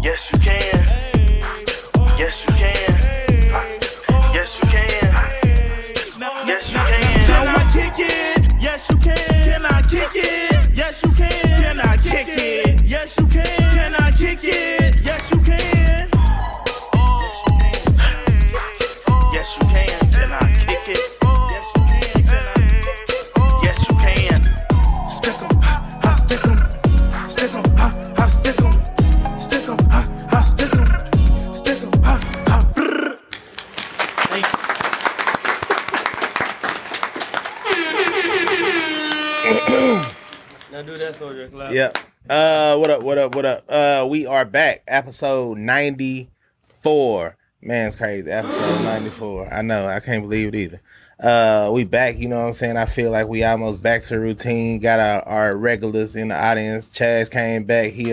Yes, you can. Yes, you can. Yes, you can. Yes, you can. Can I kick it? Yes, you can. Can I kick it? Yes, you can. Can I kick it? Yes, you can. Can I kick it? Yes, you can. Yes, you can. Can I kick it? Yes, you can. Can I? Yes, you can. Stick 'em, I stick 'em. Stick 'em, I stick 'em. Stick 'em, I stick 'em. Stick 'em, I brrr. Now do that soldier clap. Yep. What up? We are back. Episode 94. Man, it's crazy. Episode 94. I know. I can't believe it either. We back, you know what I'm saying? I feel like we almost back to routine. Got our regulars in the audience. Chaz came back. He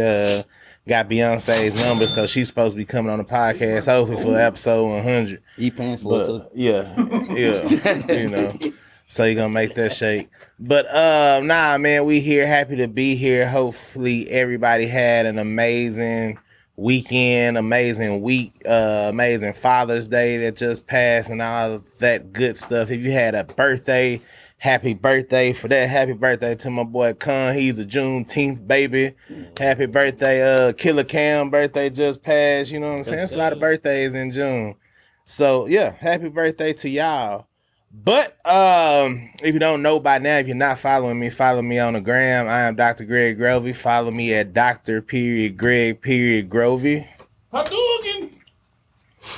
got Beyonce's number, so she's supposed to be coming on the podcast, hopefully for episode 100. He paying for it too. Yeah. You know. So you gonna make that shake. But nah, man, we here, happy to be here. Hopefully everybody had an amazing weekend, amazing week, amazing Father's Day that just passed and all of that good stuff. If you had a birthday, happy birthday for that. Happy birthday to my boy Con. He's a Juneteenth baby. Happy birthday, Killer Cam birthday just passed. You know what I'm saying? It's a lot of birthdays in June. So yeah, happy birthday to y'all. But if you don't know by now, if you're not following me, follow me on the gram. I am Dr. Greg Grovey. Follow me at Dr.Greg.Grovey.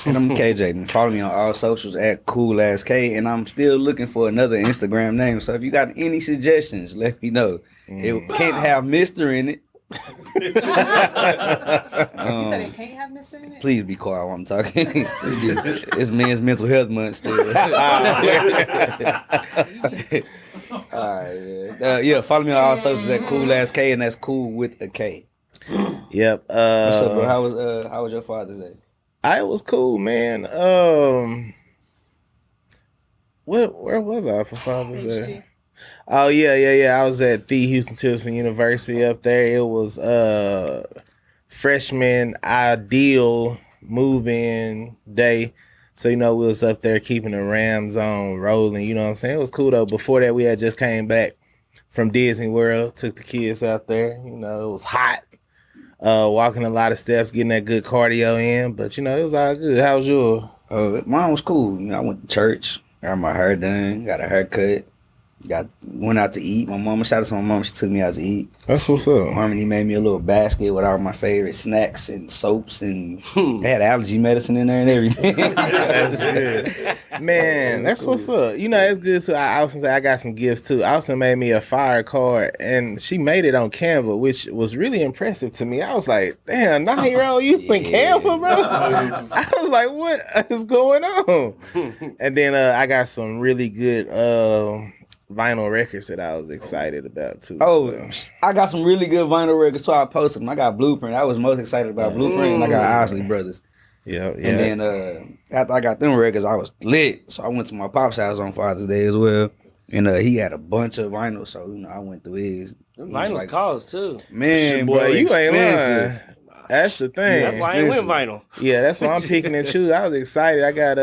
And I'm KJ. And follow me on all socials at CoolAssK. And I'm still looking for another Instagram name. So if you got any suggestions, let me know. It can't have Mr. in it. You said it can't have Mr. in it? Please be quiet while I'm talking. It's Men's Mental Health Month still. All right, yeah, follow me on all socials at CoolAssK, and that's cool with a K. Yep. What's up, bro? How was your Father's Day? I was cool, man. Where was I for Father's Day? Oh, yeah. I was at the Houston Tilson University up there. It was freshman ideal move-in day. So, you know, we was up there keeping the Rams on rolling. You know what I'm saying? It was cool, though. Before that, we had just came back from Disney World. Took the kids out there. You know, it was hot. Walking a lot of steps, getting that good cardio in. But, you know, it was all good. How was yours? Mine was cool. You know, I went to church. Got my hair done. Got a haircut. Went out to eat. My mama, shout out to my mom, she took me out to eat. That's what's up. Harmony made me a little basket with all my favorite snacks and soaps, and they had allergy medicine in there and everything. That's good. Man, that's cool. What's up. You know, it's good too. I often say I got some gifts too. Austin made me a fire card, and she made it on Canva, which was really impressive to me. I was like, damn, 9-year-old you in Canva, bro? I was like, what is going on? And then I got some really good vinyl records that I was excited about too. Oh, so. I got some really good vinyl records too. I posted them. I got Blueprint. I was most excited about Blueprint, and I got Osley Brothers. Yeah. And then after I got them records, I was lit. So I went to my pop's house on Father's Day as well. And he had a bunch of vinyl, so you know I went through his. Vinyls like, cost too. Man, boy, you ain't lying. That's the thing. That's why I ain't went vinyl. Yeah, that's why I'm picking and choosing. I was excited. I got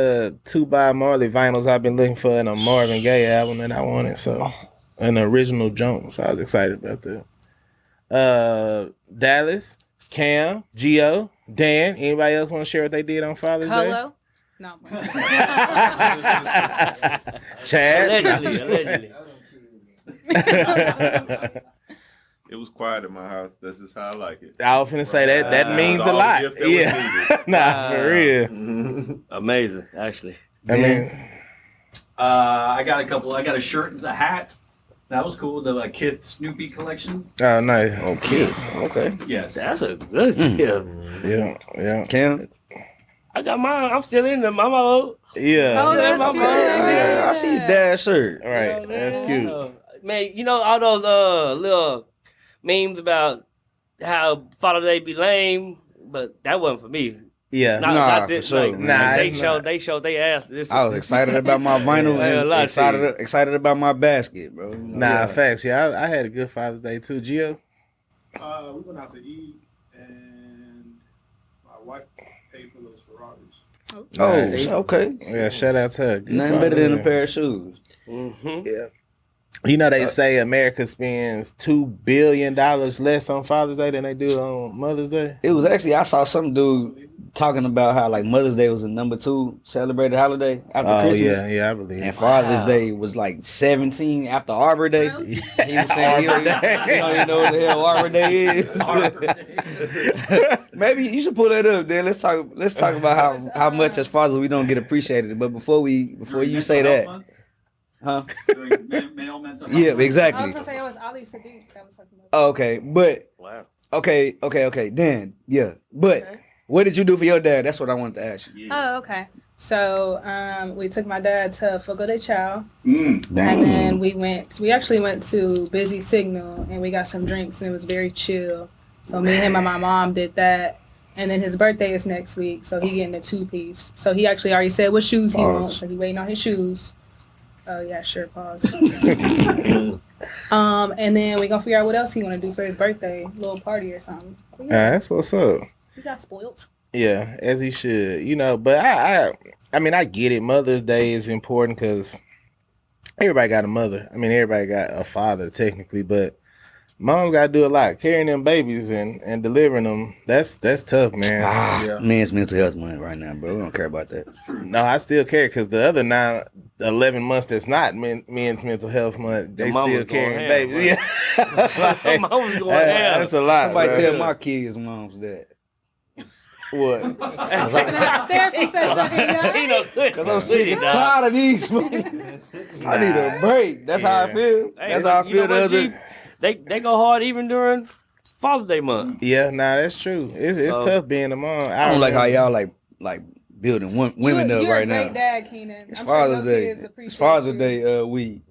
2 Bob Marley vinyls I've been looking for in a Marvin Gaye album that I wanted. So an original junk. So I was excited about that. Dallas, Cam, Gio, Dan. Anybody else want to share what they did on Father's Day? Hello? No. Chad? Allegedly. It was quiet at my house. That's just how I like it. I was finna say that means a lot. Yeah. Nah, for real. Amazing, actually. I mean, I got a couple. I got a shirt and a hat. That was cool. The Kith Snoopy collection. Oh, nice. Oh, Kith. Okay. Yes. That's a good gift. Yeah. Cam? I got mine. I'm still in them. I'm old. Yeah. Oh, that's my good. Yeah, I see your dad's shirt. All right. Yeah, That's cute. Man, you know all those little memes about how Father's Day be lame, but that wasn't for me. Yeah. Not for sure. Like, they showed they ass. I was excited about my vinyl and Yeah, excited about my basket, bro. Facts. Yeah, I had a good Father's Day too. Gio? We went out to eat, and Oh, Nice. okay. Yeah, shout out to her. Good Nothing for better than a her. pair of shoes. Mm-hmm. Yeah. You know they say America spends $2 billion less on Father's Day than they do on Mother's Day. It was actually I saw some dude talking about how like Mother's Day was the number 2 celebrated holiday after Oh Christmas. yeah, I believe. And it. Father's Day was like 17 after Arbor Day. Really? He was saying he don't even know what the hell Arbor Day is. Maybe you should pull that up, then. Let's talk about how much as fathers we don't get appreciated. But before you say that, huh? During male mental health Yeah, month. I exactly. was gonna say it was Ali Sadiq that was talking about. Oh, okay, but Wow. okay. Then yeah, but Okay. what did you do for your dad? That's what I wanted to ask you. Oh, okay. So we took my dad to Fogo de Chao, Mm. and then we actually went to Busy Signal, and we got some drinks, and it was very chill. So me, him, and my mom did that. And then his birthday is next week, so he getting a 2-piece. So he actually already said what shoes he Pause. wants, so he waiting on his shoes. Oh yeah, sure, pause. And then we gonna figure out what else he wanna do for his birthday, little party or something. But yeah, That's what's up. he got spoiled. Yeah, as he should. You know, but I mean, I get it. Mother's Day is important because everybody got a mother. I mean, everybody got a father technically, but mom's got to do a lot. Carrying them babies and delivering them, that's tough, man. Ah, men's mental health month right now, bro. We don't care about that. No, I still care because the other 11 months that's not men's mental health month, they mama's still going carrying ham, babies. Yeah. Mama's going ham. That's a lot. Somebody bro. tell my kids' moms that. What? Therapy session. He know good. Cause I'm sick and tired of these. I need a break. That's how I feel. Hey, That's how I you feel. know The what, other. G? They go hard even during Father's Day month. Yeah, nah, that's true. It's tough being a mom. I don't like how y'all like building women up You're right a great now. dad, Keenan. It's I'm Father's sure your Day. kids It's appreciate Father's you. Day week.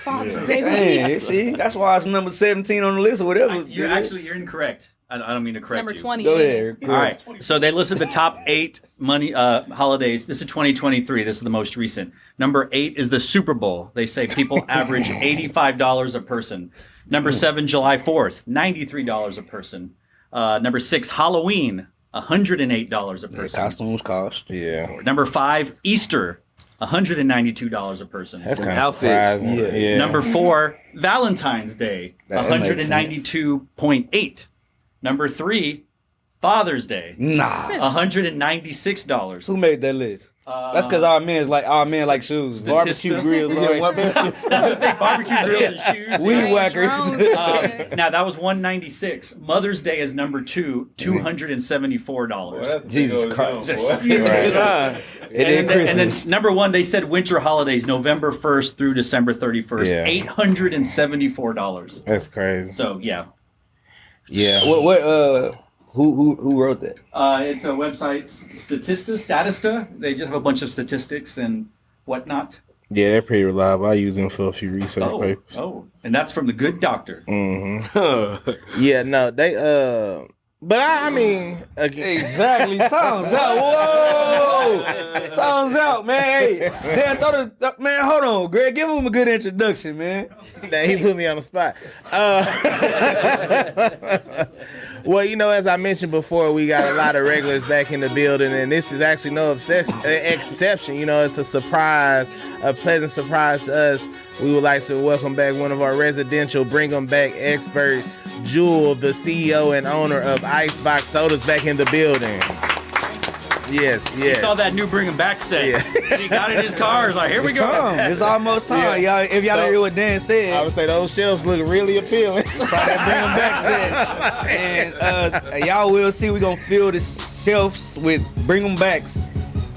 Father's Day Hey, week. see, that's why it's number 17 on the list or whatever. You're incorrect. I don't mean to correct Number you. 20. Go ahead. All right. So they listed the top 8 money holidays. This is 2023. This is the most recent. Number 8 is the Super Bowl. They say people average $85 a person. Number 7, July 4th, $93 a person. Number 6, Halloween, $108 a The person. costumes cost. Yeah, Number 5, Easter, $192 a person. that's kind of Outfits. surprising. Yeah. Number 4, Valentine's Day, That makes sense. 192.8. Number 3, Father's Day, Nah. $196. Who made that list? That's because our men like shoes. Barbecue grills are expensive. Barbecue grills and shoes. Weed yeah. whackers. Now that was 196. Mother's Day is number 2, $274. Jesus Christ. Right. It ain't And then Christmas. number 1, they said winter holidays, November 1st through December 31st, Yeah. $874. That's crazy. So yeah, Yeah. Who wrote that? it's a website, Statista. They just have a bunch of statistics and whatnot. Yeah, they're pretty reliable. I use them for a few research papers. And that's from the Good Doctor. Yeah, no, they but I mean again, Exactly. Sounds out. Whoa. Sounds out, man. Hey, Dan, man, hold on, Greg. Give him a good introduction, man. that he put me on the spot. Well, you know, as I mentioned before, we got a lot of regulars back in the building, and this is actually no exception. You know, it's a surprise, a pleasant surprise to us. We would like to welcome back one of our residential Bring 'em Back experts, Jewel, the CEO and owner of Icebox Sodas, back in the building. Yes. He saw that new Bring 'em Back set. Yeah. He got it in his cars. Like, here we It's go. time. It's almost time, y'all. If y'all don't hear what Dan said, I would say those shelves look really appealing. Bring 'em back set. And y'all will see we're gonna fill the shelves with Bring 'em Backs.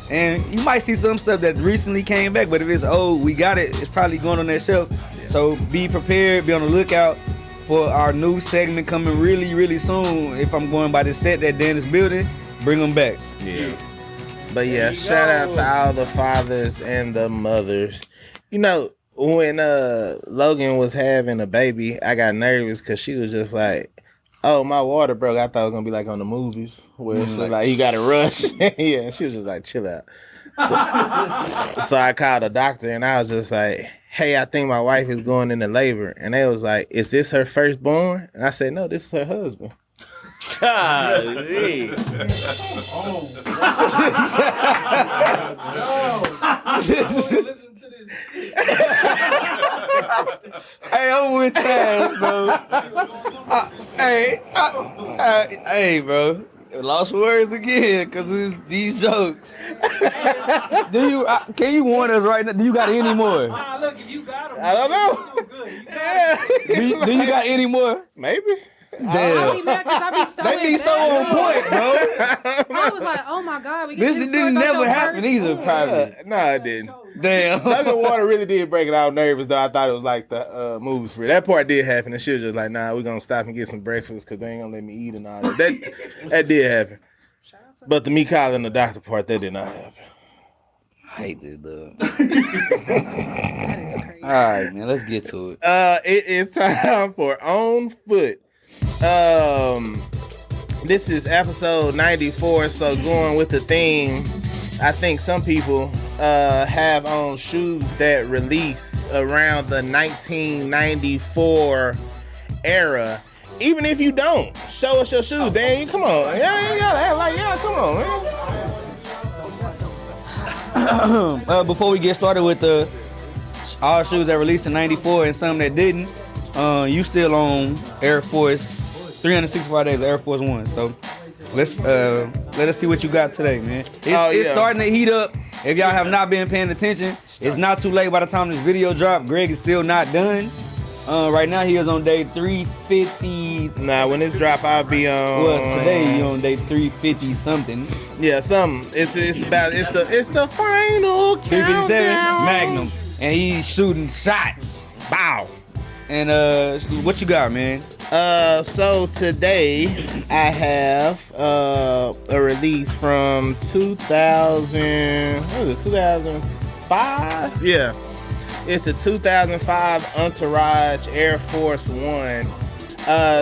And you might see some stuff that recently came back, but if it's old, we got it. It's probably going on that shelf. So be prepared, be on the lookout for our new segment coming really, really soon. If I'm going by the set that Dan is building, Bring 'em back. Yeah. But yeah, shout out to all the fathers and the mothers. You know, when Logan was having a baby, I got nervous because she was just like, "Oh, my water broke." I thought it was gonna be like on the movies where it's like you gotta rush. Yeah, she was just like, "Chill out." So I called a doctor and I was just like, "Hey, I think my wife is going into labor." And they was like, "Is this her firstborn?" And I said, "No, this is her husband." Golly. Hey, I'm with Chad, bro. Hey, bro. Lost words again because it's these jokes. Can you warn us right now? Do you got any more? Nah, look, if you got them, I don't know. Yeah. Do you got any more? Maybe. I be Damn. mad because I be so They be so on point, bro. I was like, oh my God. We get This didn't never happen either, probably. No, it didn't. Damn. Dunkin' Water really did break it out nervous, though. I thought it was like the moves for it. That part did happen, and she was just like, nah, we're going to stop and get some breakfast because they ain't going to let me eat and all that. That did happen. But the me calling the doctor part, that did not happen. I hate this, dog. That is crazy. All right, man, let's get to it. It is time for On Foot. This is episode 94, so going with the theme, I think some people have on shoes that released around the 1994 era. Even if you don't, show us your shoes, Dan. Come on. Yeah, you gotta act like, yeah, come on, man. Before we get started with all shoes that released in 94 and some that didn't, you still on Air Force 365 days of Air Force One. So let us see what you got today, man. It's starting to heat up. If y'all have not been paying attention, it's not too late by the time this video dropped. Greg is still not done. Right now he is on day 350. Nah, when this drop, I'll be on. Well, today you on day 350 something. Yeah, something. It's the final 357 countdown. Magnum, and he's shooting shots. Bow. And what you got, man? So today I have a release from 2005? Yeah. It's a 2005 Entourage Air Force One.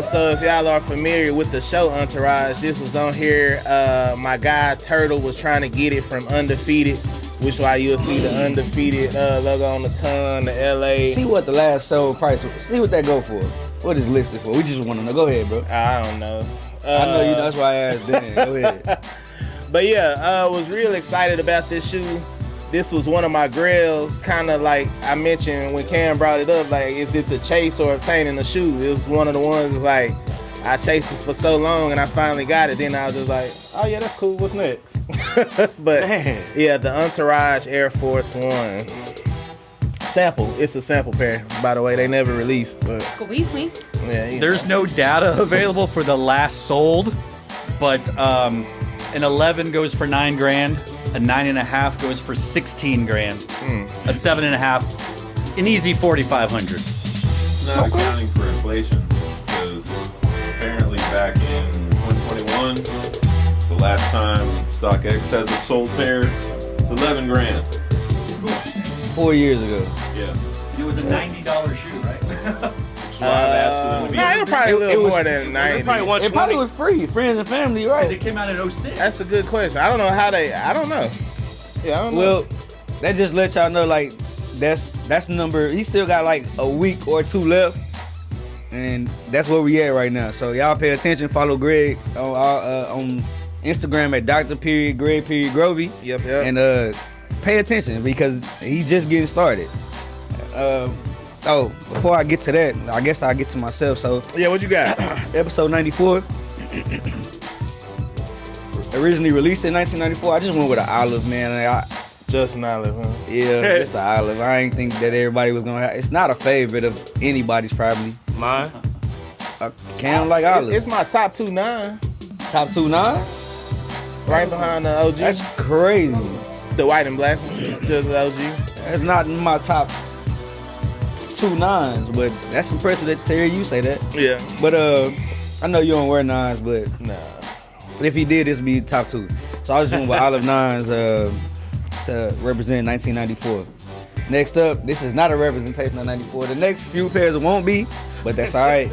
So if y'all are familiar with the show Entourage, this was on here. My guy Turtle was trying to get it from Undefeated, which is why you'll see the Undefeated logo on the ton, the LA. See what the last sold price was. See what that go for. What is listed for? We just want to know. Go ahead, bro. I don't know. I know you know. That's why I asked Dan. Go ahead. But yeah, I was real excited about this shoe. This was one of my grails, kind of like I mentioned when Cam brought it up, like, is it the chase or obtaining the shoe? It was one of the ones like, I chased it for so long and I finally got it. Then I was just like, oh yeah, that's cool, what's next? But yeah, the Entourage Air Force One. Sample, it's a sample pair, by the way, they never released, but Squeeze me. yeah. There's no data available for the last sold, but an 11 goes for $9,000, a 9.5 goes for $16,000, a 7.5, an easy $4,500. Not accounting for inflation, because apparently back in 2021, the last time StockX has a sold pair, it's $11,000. 4 years ago. Yeah. It was a $90 shoe, right? That's why I've asked for them to be. Nah, it was probably a little more than 90. Probably It probably 120. was free. Friends and family, right? It came out in 06. That's a good question. I don't know how they, I don't know. Yeah, I don't know. Well, that just lets y'all know, like, that's the number. He still got like a week or two left, and that's where we at right now. So y'all pay attention. Follow Greg on Instagram at Dr.Greg.Grovey. Yep. And pay attention because he's just getting started. Before I get to that, I guess I'll get to myself. So Yeah, what you got? episode 94. Originally released in 1994. I just went with an olive, man. Just an olive, huh? Yeah, just an olive. I ain't think that everybody was gonna have. It's not a favorite of anybody's, probably. Mine. Cam like olives. It's my top 2.9, Top 2.9. right behind the OG. That's crazy. The white and black one, just the OG. That's not in my top 2.9s, but that's impressive that Terry you say that. Yeah. But I know you don't wear 9s, but Nah. if he did, this would be top 2. So I was doing with olive 9s to represent 1994. Next up, this is not a representation of 94. The next few pairs won't be, but that's all right.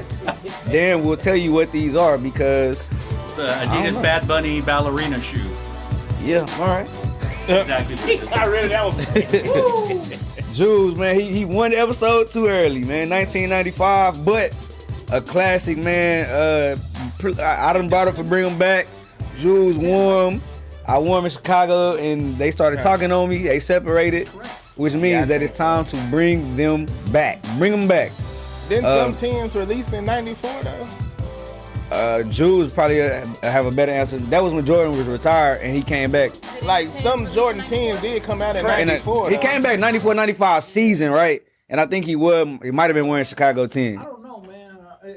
Dan will tell you what these are because, The Adidas Bad Bunny ballerina shoe. yeah, all right. Exactly. I read that one. Jules, man, he won the episode too early, man. 1995, but a classic, man. I done brought up for bring them back. Jules wore them. I wore them in Chicago, and they started talking on me. They separated, which means that it's time to bring them back. Bring them back. Didn't some teams release in '94 though? Jules probably have a better answer. That was when Jordan was retired, and he came back. Like some Jordan teams did come out in '94. He came back 94-95 season, right? And I think he might have been wearing Chicago 10. I don't know, man.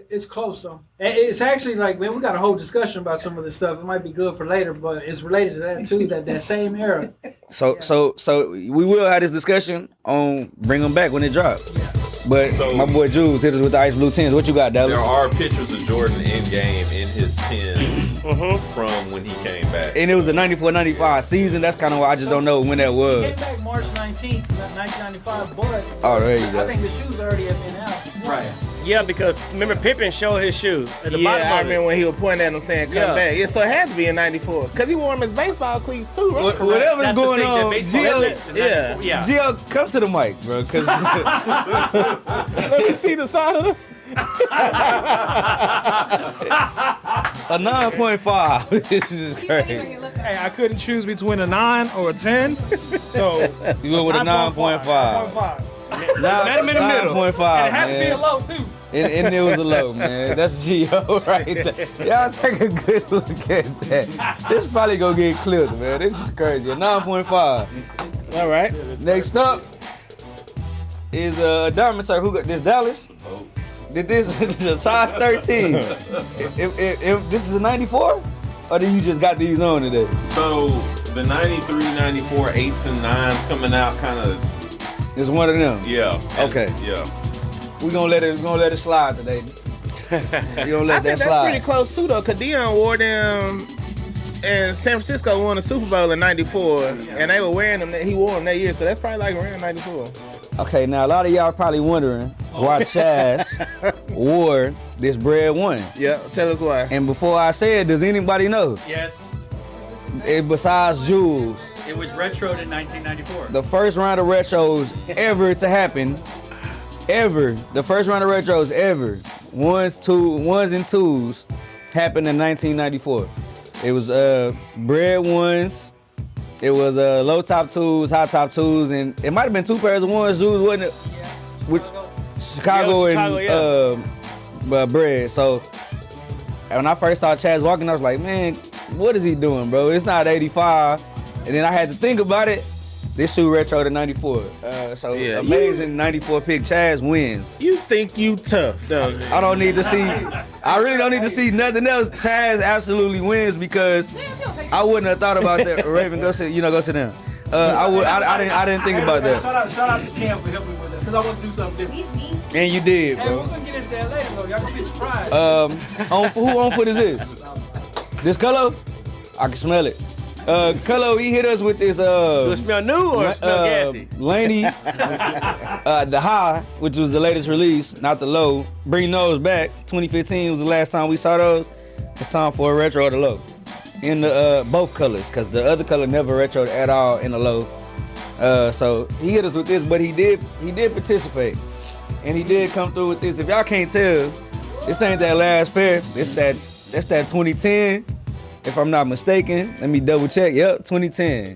It's close though. It's actually like, man, we got a whole discussion about some of this stuff. It might be good for later, but it's related to that too. That same era. So we will have this discussion on bring them back when it drops. Yeah. But my boy Jules hit us with the ice blue 10s. What you got, Dallas? There are pictures of Jordan in game in his 10s from when he came back. And it was a 94-95 season. That's kind of why I just don't know when that He was. came back March 19th, 1995, but Oh, there you go. I think the shoes already have been out. Right. Yeah, because remember Pippen showed his shoes at the bottom Yeah, I of it. remember when he was pointing at them saying come Yeah. back. Yeah, so it had to be in '94 because he wore them as baseball cleats too, right? Whatever's That's the going thing, that on, baseball Gio, helmets and yeah. yeah. Gio, come to the mic, bro. Cause Let me see the side of the. a 9.5. This is crazy. Hey, I couldn't choose between a 9 or a 10, so You went with a 9.5. 9.5. met him in the middle. 9.5, And it has to be a man. low too. And it was a low, man. That's Gio right there. Y'all take a good look at that. This probably gonna get clipped, man. This is crazy. A 9.5. All right. Next up is Diamond Turf. Who got this? Dallas? Did this the size 13? If this is a 94? Or did you just got these on today? So the 93, 94, 8s and 9s coming out kind of, It's one of them. yeah. Okay. Yeah. We're gonna let it slide today. We're gonna I let think that that's slide. pretty close too though, cause Deion wore them, and San Francisco won the Super Bowl in '94, and they were wearing them. He wore them that year, so that's probably like around '94. Okay, now a lot of y'all probably wondering why Chaz wore this Bread 1. Yeah, tell us why. And before I say it, does anybody know? Yes. Besides Jules, It was retroed in 1994. the first round of retros ever to happen, ever, the first round of retros ever, ones and twos, happened in 1994. It was Bread 1s. It was low top twos, high top twos, and it might have been two pairs of ones, Jules, wasn't it? With Chicago and Bread. So when I first saw Chaz walking, I was like, man, what is he doing, bro? It's not 85. And then I had to think about it. This shoe retro to 94. So Yeah, amazing 94 pick. Chaz wins. You think you tough, don't you? I don't need to see. I really don't need to see nothing else. Chaz absolutely wins because I wouldn't have thought about that. Raven, go sit. Go sit down. I didn't think about that. Shout out to Cam for helping me with that, because I want to do something different. And you did, Hey, we're bro. gonna get into that later though. Y'all gonna get surprised. Who on foot is this? This Colo? I can smell it. Colo, he hit us with this. Do it smell new or it smell gassy? Laney, the high, which was the latest release, not the low. Bring those back. 2015 was the last time we saw those. It's time for a retro of the low. In the both colors, because the other color never retroed at all in the low. So he hit us with this, but he did participate. And he did come through with this. If y'all can't tell, this ain't that last pair. That's that 2010. If I'm not mistaken, let me double check. Yep, 2010.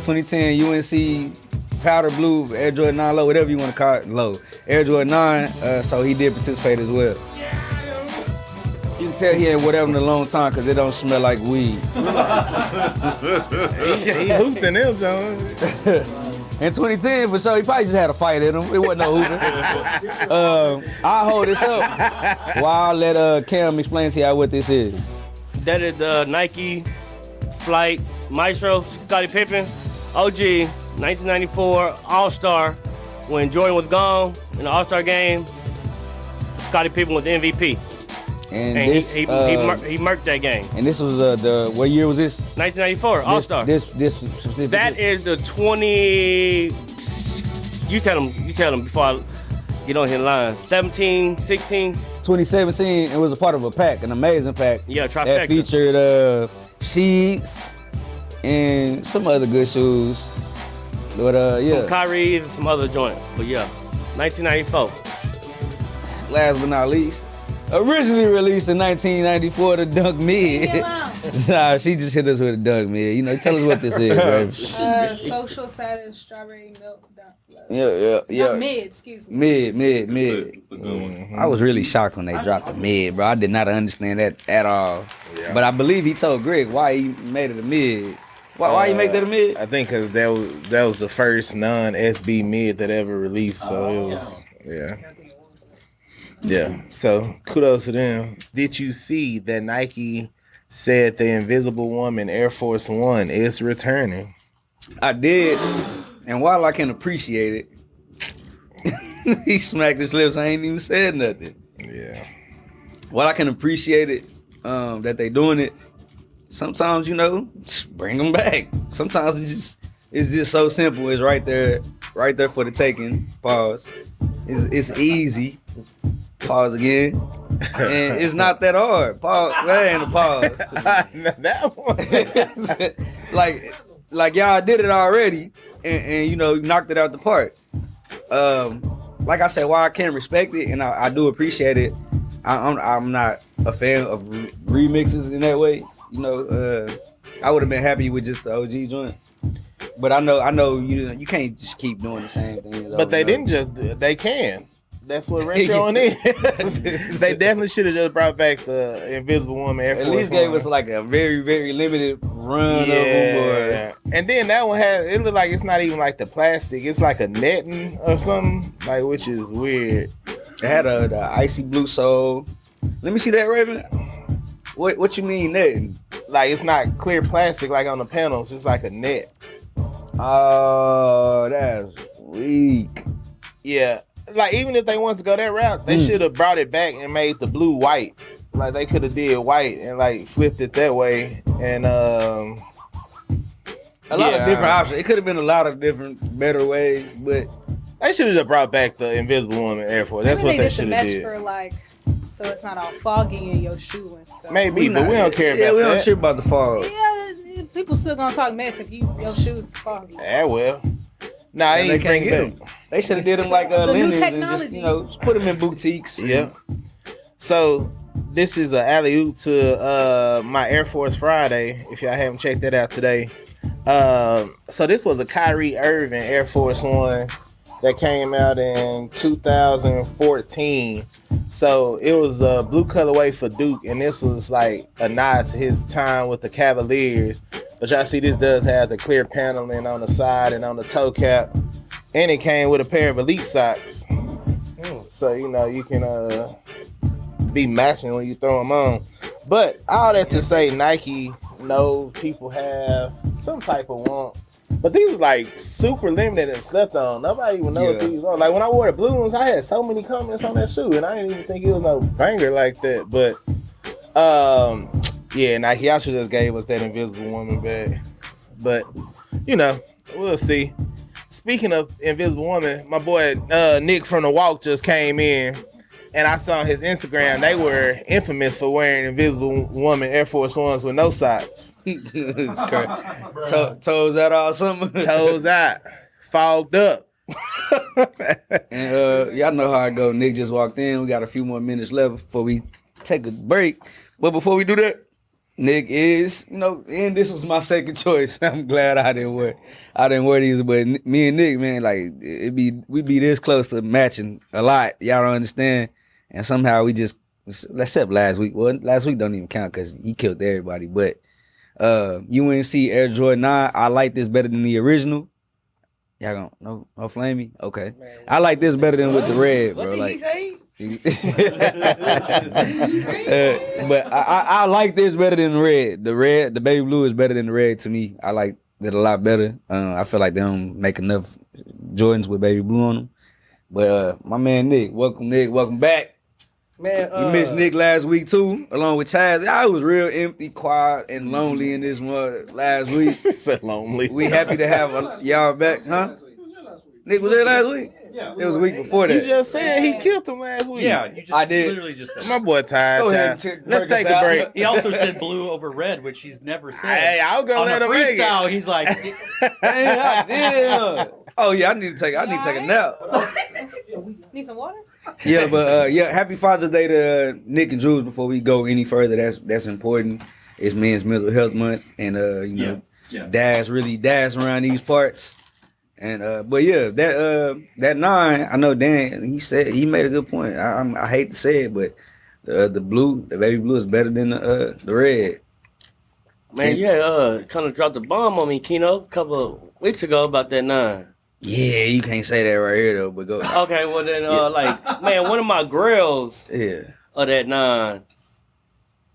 2010 UNC powder blue, Air Jordan 9 low, whatever you want to call it, low. Air Jordan 9, so he did participate as well. You can tell he ain't whatever in a long time because it don't smell like weed. He hooped in them, John. In 2010, for sure, he probably just had a fight in him. It wasn't no hooping. I'll hold this up while I let Cam explain to y'all what this is. That is the Nike Flight Maestro, Scottie Pippen, OG, 1994 All-Star. When Jordan was gone in the All-Star game, Scottie Pippen was the MVP. And And he this, murked that game. and this was what year was this? 1994 All-Star. This specific. That is the 20. You tell them before I get on his line. 17, 16. 2017. It was a part of a pack, an amazing pack. Yeah, trifecta. That featured Sheets and some other good shoes. But yeah. From Kyrie and some other joints. But yeah, 1994. Last but not least, Originally released in 1994, the Dunk Mid. Nah, she just hit us with a Dunk Mid. You know, tell us what this is, baby. Social status strawberry milk dunk. Yeah. Not mid, excuse me. Mid. It's a good one. I was really shocked when they dropped the mid, bro. I did not understand that at all. Yeah. But I believe he told Greg why he made it a mid. Why you make that a mid? I think because that was the first non-SB mid that ever released. So it was, yeah. So kudos to them. Did you see that Nike said the Invisible Woman Air Force One is returning? I did. And while I can appreciate it, he smacked his lips. I ain't even said nothing. Yeah. While I can appreciate it, that they doing it, sometimes, just bring them back. Sometimes it's just so simple. It's right there for the taking. Pause. It's easy. Pause again. And it's not that hard. Pause. That ain't a pause. That one. like y'all did it already, and you knocked it out the park. Like I said, while I can respect it and I do appreciate it, I'm not a fan of remixes in that way. I would have been happy with just the OG joint. But I know you can't just keep doing the same thing. But they didn't just. They can. That's what retroing is. They definitely should have just brought back the Invisible Woman Air Force At least gave us like a very, very limited run of them. And then that one it looked like it's not even like the plastic. It's like a netting or something, which is weird. It had the icy blue sole. Let me see that, Raven. What you mean netting? Like it's not clear plastic like on the panels. It's like a net. Oh, that's weak. Yeah. Like even if they wanted to go that route, they should have brought it back and made the blue white. Like they could have did white and flipped it that way. And a lot of different options. It could have been a lot of different better ways, but they should have just brought back the Invisible Woman Air Force. That's what they should have did. So it's not all foggy in your shoe and stuff. Maybe, but we don't care about that. Yeah, we don't care about the fog. Yeah, people still gonna talk mess if your shoes is foggy. Yeah, well. Nah, they can't get them. They should have did them like linens and just put them in boutiques. Yeah. So this is an alley-oop to my Air Force Friday. If y'all haven't checked that out today. So this was a Kyrie Irving Air Force One that came out in 2014. So it was a blue colorway for Duke, and this was like a nod to his time with the Cavaliers. But y'all see this does have the clear paneling on the side and on the toe cap. And it came with a pair of Elite socks. So, you can be matching when you throw them on. But all that to say, Nike knows people have some type of want. But these was super limited and slept on. Nobody even know what these are. Like when I wore the blue ones, I had so many comments on that shoe. And I didn't even think it was no banger like that. But, yeah, Nike, y'all should just gave us that Invisible Woman bag. But, we'll see. Speaking of Invisible Woman, my boy Nick from The Walk just came in. And I saw on his Instagram, they were infamous for wearing Invisible Woman Air Force Ones with no socks. It's crazy. Toes out all summer. Toes out. Fogged up. And y'all know how I go. Nick just walked in. We got a few more minutes left before we take a break. But before we do that, Nick is, and this was my second choice. I'm glad I didn't wear these, but me and Nick, man, we be this close to matching a lot. Y'all don't understand. And somehow we just, except last week. Well, last week don't even count because he killed everybody. But UNC Air Jordan 9, I like this better than the original. Y'all gonna no flame me? Okay. Man, I like this better than with the red, bro. What did he say? But I like this better than the red. The baby blue is better than the red to me. I like it a lot better. I feel like they don't make enough Jordans with baby blue on them. But my man Nick, welcome back. Man, we missed Nick last week too, along with Chaz. I was real empty, quiet, and lonely in this one last week. So lonely. We happy to have y'all back, huh? Nick was there last week? Yeah, it was a week before that. You just said he killed him last week. Yeah, you just I did. literally just said My boy tired. Let's take a break. He also said blue over red, which he's never said. Hey, I'll go let him make it. Freestyle, he's like, damn. Oh yeah, I need to take a nap. Need some water? Yeah, but happy Father's Day to Nick and Jules. Before we go any further, that's important. It's Men's Mental Health Month, and dads around these parts. And but yeah, that 9, I know Dan. He made a good point. I hate to say it, but the baby blue is better than the red. Man, kind of dropped the bomb on me, Keno, a couple of weeks ago about that 9. Yeah, you can't say that right here though. But go. Okay, well then, man, one of my grills of that 9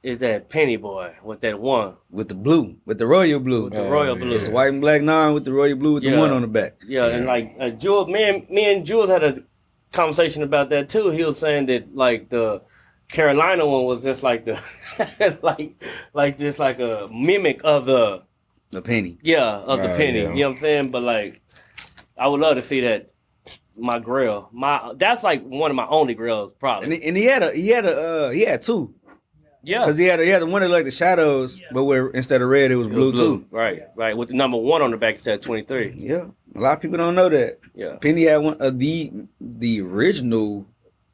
is that Penny Boy with that 1. With the blue, with the royal blue. With the royal blue. It's a white and black 9 with the royal blue with the 1 on the back. Yeah, and like Jules, me and Jules had a conversation about that too. He was saying that like the Carolina one was just like the like a mimic of the penny. Yeah, of the penny. Yeah. You know what I'm saying? But like I would love to see that my grill. That's like one of my only grills probably. And he had 2. Yeah. Because he had the one that like the shadows, but where instead of red it was blue too. Right. With the number 1 on the back instead of 23. Yeah. A lot of people don't know that. Yeah. Penny had one of the original.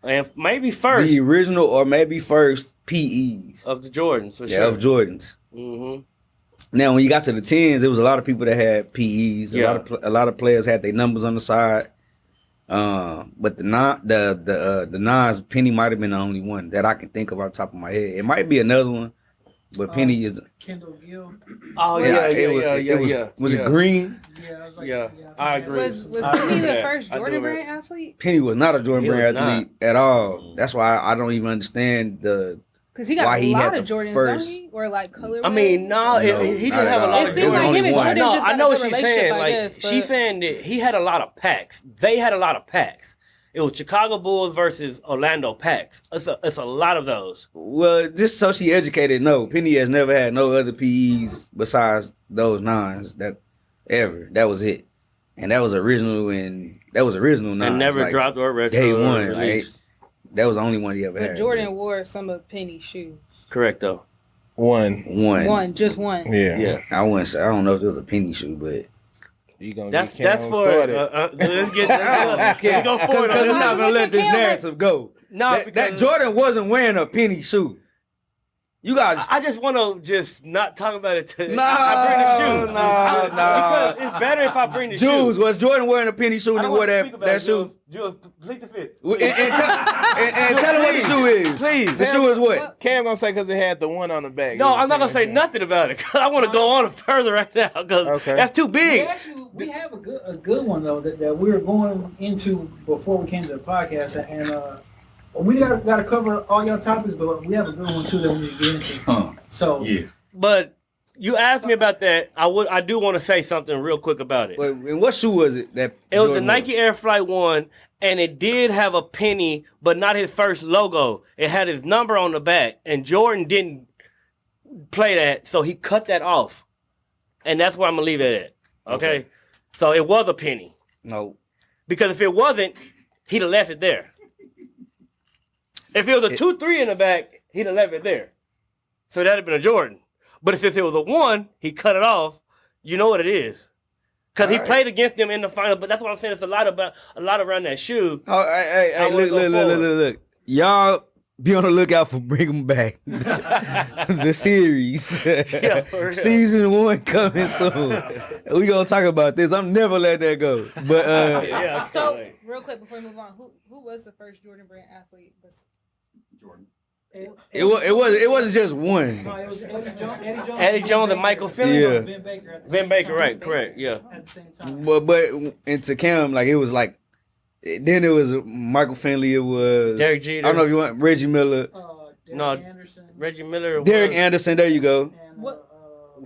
And maybe first. The original or maybe first PEs. Of the Jordans, for sure. Yeah, of Jordans. Mm-hmm. Now, when you got to the 10s, there was a lot of people that had PEs. Yeah. A lot of players had their numbers on the side. But the 9s, Penny might have been the only one that I can think of off the top of my head. It might be another one, but Penny is. Kendall Gill. Oh yeah. Was it green? Yeah, I was like, yeah. I agree. Was Penny the first Jordan brand athlete? Penny was not a Jordan brand athlete at all. That's why I don't even understand because he got why a lot had of Jordans, don't he? Or like Colorways? I mean, he didn't have a lot of It seems like him and Jordan just I had know a what good she's saying. relationship, Like she's saying that he had a lot of packs. They had a lot of packs. It was Chicago Bulls versus Orlando Packs. It's a lot of those. Well, just so she educated, no, Penny has never had no other PEs besides those 9s that was it, and that was original 9. And never dropped or retro. Day 1, like, that was the only one he ever had. But Jordan wore some of Penny's shoes. Correct though. One, just one. Yeah. I don't know if it was a Penny shoe, but. You gonna that's get for let's go forward. Because we're not gonna let this narrative go. No, that Jordan wasn't wearing a Penny shoe. You guys, I just want to just not talk about it. I bring the shoe. Nah. Because it's better if I bring the shoe. Jules, was Jordan wearing a Penny shoe and he wore that shoe? Jules, complete the fit. And tell him what the shoe is. Please. The shoe is what? Cam gonna say because it had the 1 on the back. No, I'm not gonna say nothing about it because I want to go on further right now because that's too big. We have a good one though that we were going into before we came to the podcast, and we got to cover all your topics, but we have a good one too that we need to get into. So yeah. But you asked me about that. I do want to say something real quick about it. And what shoe was it that? It was the Nike Air Flight 1, and it did have a penny, but not his first logo. It had his number on the back, and Jordan didn't play that, so he cut that off. And that's where I'm going to leave it at. Okay? So it was a penny. No. Because if it wasn't, he'd have left it there. If it was a 2-3 in the back, he'd have left it there. So that'd have been a Jordan. But if it was a 1, he cut it off. You know what it is. Because he played against them in the final. But that's what I'm saying. It's a lot around that shoe. Oh, hey, look. Y'all be on the lookout for Bring 'Em Back. The series. Season 1 coming soon. We gonna talk about this. I'm never let that go. But so real quick before we move on, who was the first Jordan brand athlete? Jordan. It wasn't just one. No, it was Eddie Jones and Michael Finley. Yeah. Ben Baker, right? Correct. Yeah. At the same time. But into Cam, like it was like. Then it was Michael Finley. It was Derek Jeter. I don't know if you want Reggie Miller. Derek Anderson. Reggie Miller. Derek Anderson. There you go. And,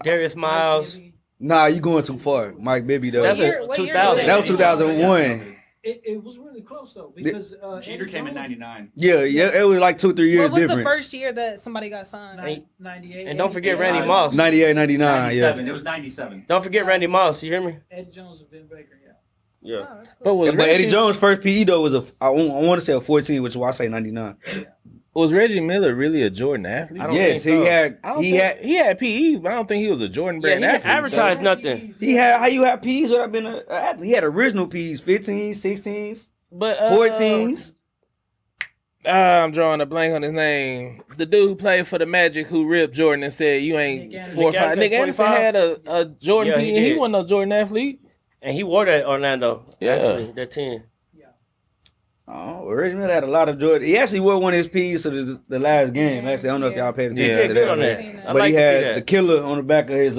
Darius Miles. Nah, you going too far. Mike Bibby though. That's What year 2000. That was 2001. It was really close though because Jeter came in '99. Yeah, it was like 2-3 years what was difference. the first year that somebody got signed? 98. And don't forget Randy Moss. 98, 99, 97. yeah. It was 97. Don't forget Randy Moss. You hear me? Eddie Jones and Ben Baker. Yeah. Oh, that's cool. But Eddie Jones' first PE though was I want to say a 14, which is why I say 99. Was Reggie Miller really a Jordan athlete? I don't Yes, think so. he had PEs, but I don't think he was a Jordan Yeah, brand he didn't athlete. advertise nothing. He had how you have PEs without being an athlete. He had original PEs, 15s, 16s. But 14s. I'm drawing a blank on his name. The dude who played for the Magic who ripped Jordan and said, you ain't 4 or 5. Nick Anderson had a Jordan Yeah, PE. He wasn't no Jordan athlete. And he wore that Orlando. Yeah. Actually, that 10. Oh, Reggie Miller had a lot of Jordan. He actually wore one of his P's to the last game. Actually, I don't know if y'all paid attention Yeah, to good on that. that. I But like he to see had that. the killer on the back of his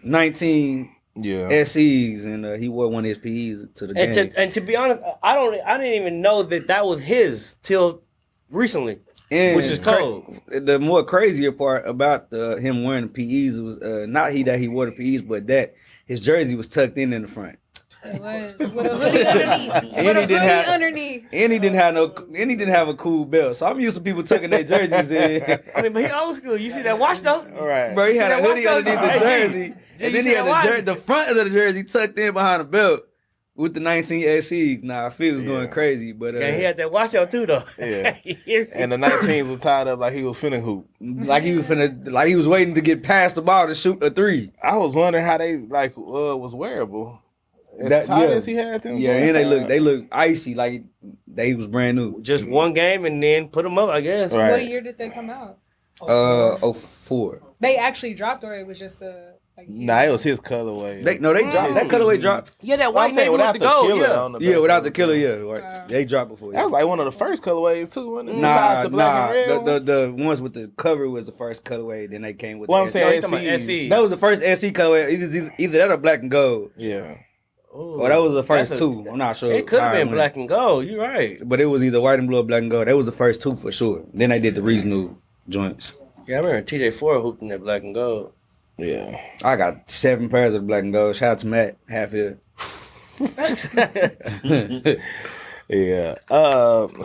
19 Yeah. SEs, and he wore one of his PEs to the game. And to be honest, I didn't even know that was his till recently, And which is cold. The more crazier part about him wearing the PEs was not that he wore the PEs, but that his jersey was tucked in the front. It was with a hoodie underneath. And With a he didn't hoodie have- underneath. And he didn't have a cool belt. So I'm used to people tucking their jerseys in. I mean, but he old school. You see that watch though? All right. Bro, he had a that hoodie watch underneath though? the Hey, G, jersey. G, And you then he see had that watch? the front of the jersey tucked in behind the belt with the 19 SEs. Nah, I feel it was going crazy. But Yeah, he had that watch on too though. Yeah. And the 19s was tied up like he was finna hoop. like he was waiting to get past the ball to shoot a 3. I was wondering how they was wearable. As That- tight yeah. as he had them. Yeah, joints and tied. they look icy like they was brand new. Just one game and then put him up, I guess. Right. What year did they come out? 04. They actually dropped, or it was just a like. Nah, it was his colorway. They dropped that colorway dropped. Yeah, that Well, I'm white saying nigga with without the the gold. killer Yeah. on the Yeah, back. without the killer, yeah. Right. They dropped before. That was like one of the first colorways too, wasn't it? Nah, Besides the black and red. one? the ones with the cover was the first colorway. Then they came with. Well, the I'm saying you talking about SEs. FE. that was the first SC colorway. Either that or black and gold. Yeah. Ooh, Or that was the first that's two. I'm not sure. It could have how been went. black and gold. You're right. But it was either white and blue or black and gold. That was the first two for sure. Then they did the regional joints. Yeah, I remember TJ4 hooping that black and gold. Yeah. I got 7 pairs of black and gold. Shout out to Matt Hatfield. Yeah.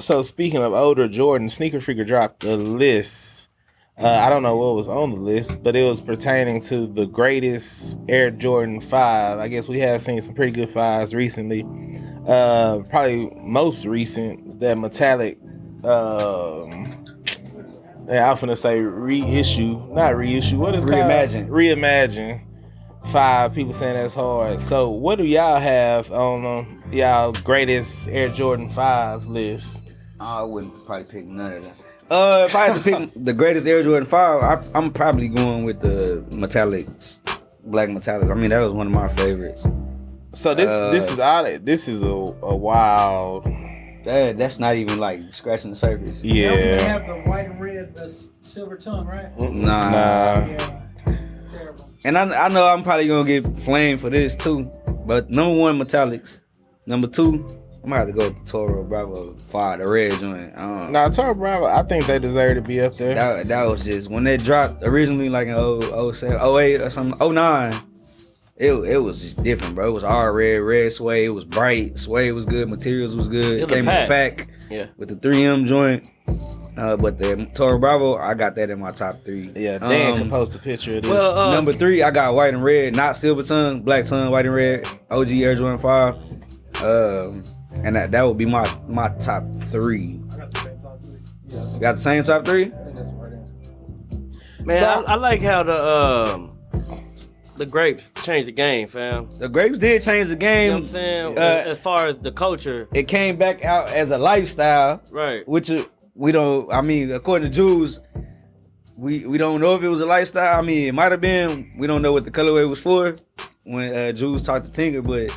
So speaking of older Jordan, Sneaker Freaker dropped a list. I don't know what was on the list, but it was pertaining to the greatest Air Jordan 5. I guess we have seen some pretty good 5s recently. Probably most recent, that metallic. Yeah, I was finna say reissue, not reissue. What is it Reimagine. called? Reimagine. 5 people saying that's hard. So what do y'all have on y'all greatest Air Jordan 5 list? I wouldn't probably pick none of them. If I had to pick the greatest Air Jordan 5, I'm probably going with the metallics, black metallics. I mean, that was one of my favorites. So this is a wild. That's not even like scratching the surface. They Yeah. have the white and red, the silver tongue, right? Nah. Yeah. Terrible. And I know I'm probably gonna get flamed for this too. But number 1, metallics. Number 2, I'm gonna have to go with the Toro Bravo 5, the red joint. Nah, Toro Bravo, I think they deserve to be up there. That was just when they dropped originally, like in 07, 08 or something, 09. It was just different, bro. It was all red suede. It was bright. Suede was good. Materials was good. It was Came a in the pack Yeah. with the 3M joint. But the Toro Bravo, I got that in my top 3. Yeah, Dan can post a picture of this. Well, Number 3, I got white and red, not silver tongue, black tongue, white and red, OG Air Jordan 5. And that would be my top 3. I got the same top three. Yeah, You got the same top 3? I think that's the right answer. Man, So- I like how the grapes changed the game, fam. The grapes did change the You know game. what I'm saying? Uh, As far as the culture, It came back out as a lifestyle, right? which we don't. I mean, according to Jews, we don't know if it was a lifestyle. I mean, it might have been. We don't know what the colorway was for when Jews talked to Tinker, but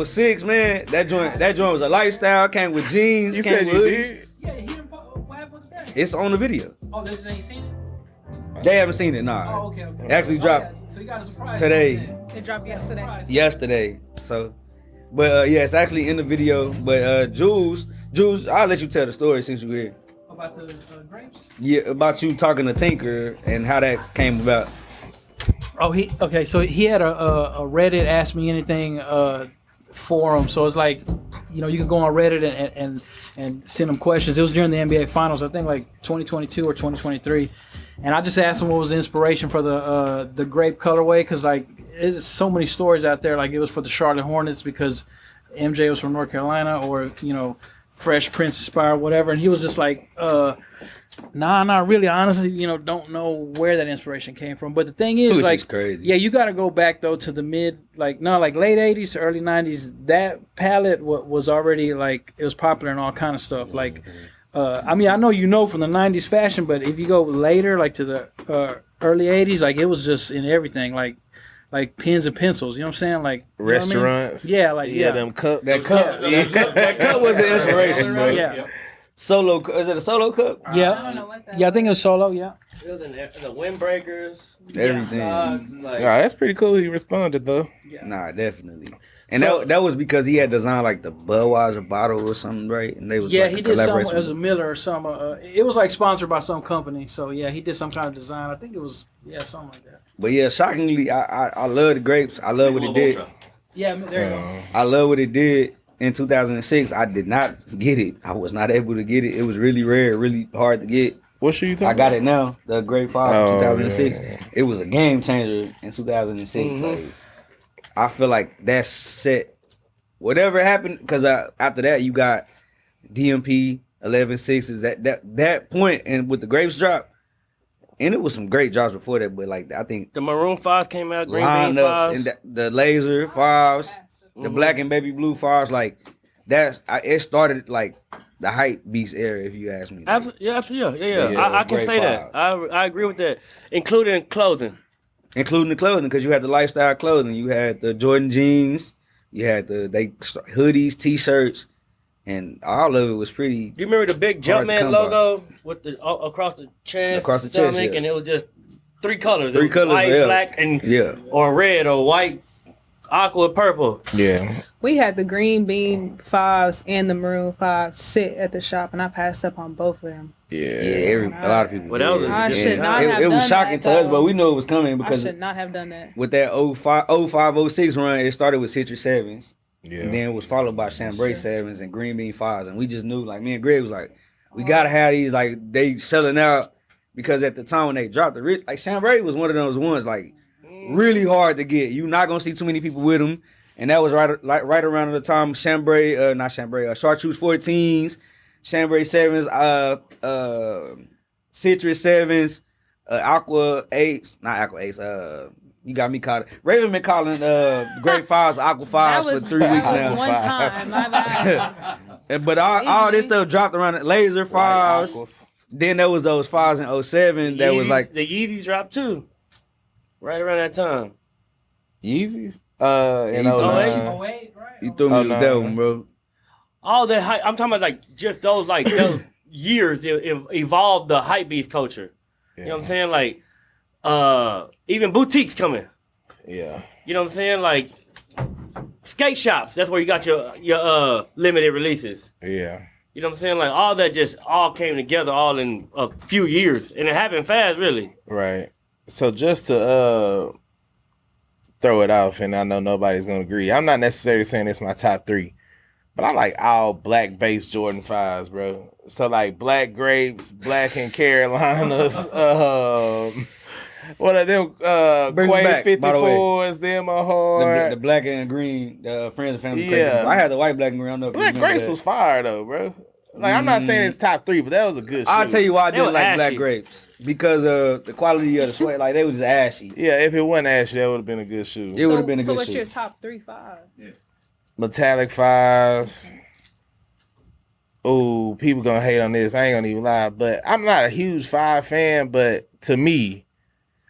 06, man, that joint was a lifestyle. Came with jeans. You came said with you hoodies. did? Yeah, he didn't. What happened with that? It's on the video. Oh, they just ain't seen it. They haven't seen it, nah. Oh, okay. It actually dropped So you got a surprise today. It dropped yesterday. yesterday. So, but yeah, it's actually in the video. But Jules, I'll let you tell the story since you're here. About the grapes. Yeah, about you talking to Tinker and how that came about. Oh, so he had a Reddit Ask Me Anything forum. So it's like, you can go on Reddit and send him questions. It was during the NBA Finals, I think like 2022 or 2023. And I just asked him what was the inspiration for the grape colorway, because like there's so many stories out there. Like it was for the Charlotte Hornets because MJ was from North Carolina, or Fresh Prince inspired, whatever. And he was just like, Nah, not really. I honestly, don't know where that inspiration came from. But the thing is, Which like, is crazy. yeah, you got to go back though to the late '80s to early '90s. That palette was already like it was popular and all kind of stuff. Like, I mean, I know from the '90s fashion, but if you go later, like to the early '80s, like it was just in everything, like pens and pencils. You know what I'm saying? Like Restaurants. You know what I mean? Yeah, them cups. That cup, that cup was an inspiration, bro. Yeah. Solo, is it a solo cup? Yeah. I don't know what that Yeah, I think it was Solo. Yeah. The windbreakers, Everything. socks, like, Yeah, that's pretty cool. He responded though. Nah, definitely. And that was because he had designed like the Budweiser bottle or something, right? And they was Yeah, like he a did some collaboration as a Miller or some. It was like sponsored by some company. So yeah, he did some kind of design. I think it was something like that. But yeah, shockingly, I love the grapes. I love what it did. Yeah, there you go. I love what it did in 2006. I did not get it. I was not able to get it. It was really rare, really hard to get. What shoe you talking I got it now. The Grape 5 2006. yeah. It was a game changer in 2006. Like, I feel like that's set. Whatever happened, because after that you got DMP 11.6s. That point, and with the Grapes drop, and it was some great drops before that. But like I think the Maroon 5 came out, Green Bean lineups 5. and the Laser 5s, the Black and Baby Blue 5s, like it started like the hype beast era, if you ask me. Like, Yeah. Yeah, I can great say that. I agree with that, including clothing. including the clothing, because you had the lifestyle clothing, you had the Jordan jeans, you had hoodies, t-shirts, and all of it was pretty. Do you remember the big hard to Jumpman come by. logo with the across the chest, Across the chest, stomach, yeah. and it was just three colors. It Three was colors, white, yeah. black, and Yeah. or red or white, aqua, purple. Yeah. We had the green bean 5s and the maroon 5s sit at the shop, and I passed up on both of them. Yeah. A lot of people. Well, that was did. a I good should time. not have It was done shocking that, to us, though. but we knew it was coming I because should not have done that. with that 05-06 run, it started with Citrus 7s. Yeah. And then it was followed by Chambray 7s and Green Bean 5s. And we just knew, like, me and Greg was like, we got to have these, like, they selling out. Because at the time when they dropped the like, Chambray was one of those ones, like, really hard to get. You're not going to see too many people with them. And that was right around the time Chartreuse 14s, Chambray 7s, Citrus 7s, Aqua 8s, not Aqua 8s, you got me caught. Raven been calling Grape 5s Aqua 5s for 3 weeks that now. was one time, my bad. But all this stuff dropped around the Laser 5s. Aquas. Then there was those 5s in 07 that was like, the Yeezys dropped too, right around that time. Yeezys? In Oh, 09. Wait, right? you threw me with no. that one, bro. All that hype. I'm talking about like just those those years it evolved the hype beast culture. You know what I'm saying? Like even boutiques coming. Yeah. You know what I'm saying? Like skate shops. That's where you got your limited releases. Yeah. You know what I'm saying? Like all that just all came together all in a few years, and it happened fast, really. Right. So just to throw it off, and I know nobody's gonna agree. I'm not necessarily saying it's my top 3, but I like all black based Jordan 5s, bro. So like black grapes, black and Carolinas, what are them? Bring them Quay back, by the way. 54s, them are hard. The black and green, the Friends and Family. Yeah. Yeah. I had the white, black, and green. I don't know if Black you remember grapes that. was fire though, bro. Like I'm not saying it's top 3, but that was a good I'll shoe. tell you why I They didn't were like black ashy. grapes. Because of the quality of the sweat. Like, they was just ashy. Yeah, if it wasn't ashy, that would have been a good shoe. It would have been a So good what's shoe. your top 3 5s? Metallic 5s. Oh, people gonna hate on this. I ain't gonna even lie, but I'm not a huge 5 fan. But to me,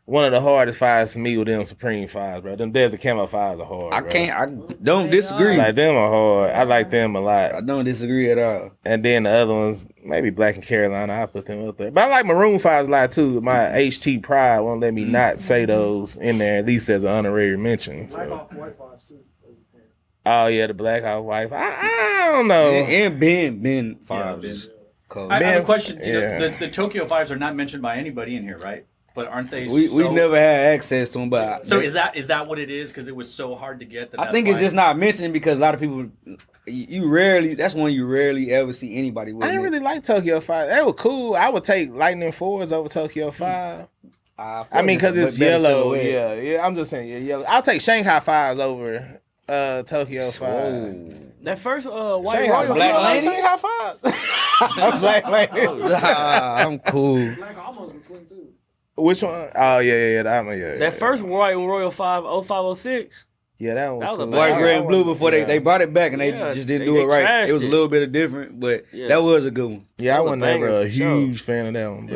one of the hardest 5s to me were them Supreme 5s, bro. Them Desert Camo 5s are hard. I bro. can't. I don't disagree. Like them are hard. I like them a I lot. don't disagree at all. And then the other ones, maybe Black and Carolina, I put them up there. But I like Maroon 5s a lot too. My HT pride won't let me not say those in there, at least as an honorary mention. So. Oh yeah, the Black Off White. I don't know. And Ben 5s. Ben. Cold. I have a Ben- question. yeah. The Tokyo 5s are not mentioned by anybody in here, right? But aren't they? We so- never had access to them, but So is that what it is? Because it was so hard to get. I think it's just not mentioned because a lot of people, you rarely, that's one you rarely ever see anybody with. I didn't really like Tokyo 5. They were cool. I would take Lightning 4s over Tokyo 5. I mean, because it's yellow. Yeah. I'm just saying, yeah, yellow. I'll take Shanghai 5s over Tokyo 5. That first white Shanghai royal Black Five. ladies? Shanghai Five. Black ladies. I'm cool. Black almost between two. Which one? Oh yeah. That first white royal 0506. Yeah, that one was That was cool. a White, That gray, and blue before yeah. they brought it back and they Yeah, just didn't they do it right. trashed It was a it. little bit of different, but Yeah. that was a good one. Yeah, I That was wasn't a never banger a for sure. huge fan of that one,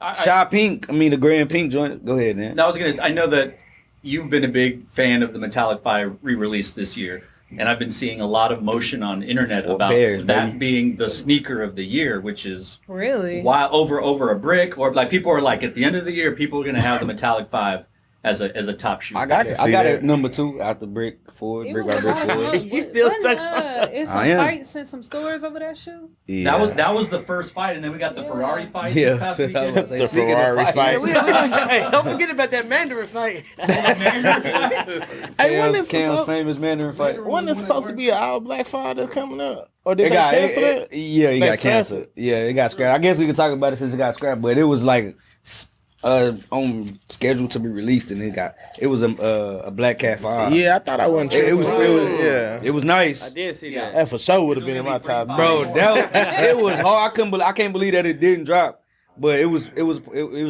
but Shy Pink, the gray and pink joint. Go ahead, man. No, I know that you've been a big fan of the Metallic 5 re-release this year, and I've been seeing a lot of motion on the internet Four about pairs, that baby. being the sneaker of the year, which is Really? why over a brick, or like people are like at the end of the year, people are going to have the Metallic 5 as a top shoe. I got can it. see I got that. it number 2 after brick forward, It brick was by brick a lot of forward. months. You still Wasn't, stuck on It's some I am. fights in some stores over that shoe. yeah. That was the first fight, and then we got the Yeah. Ferrari fight Yeah, this past I was about to weekend. say, The speaking of Ferrari fights, fight. Hey, don't forget about that Mandarin fight. Hey, when Cam's, it's Cam's supposed, famous Mandarin fight. when it's supposed to be an all black father coming up, or did It they got cancel it? Yeah, it They got scrapped canceled. it. Yeah, it got scrapped. I guess we can talk about it since it got scrapped, but it was like on schedule to be released, and it was a Black Cat 5. Yeah, I thought I wasn't tripping. It was yeah. it was nice. I did see that. That for sure would have been in my top. Bro, it was hard. I can't believe that it didn't drop. But it was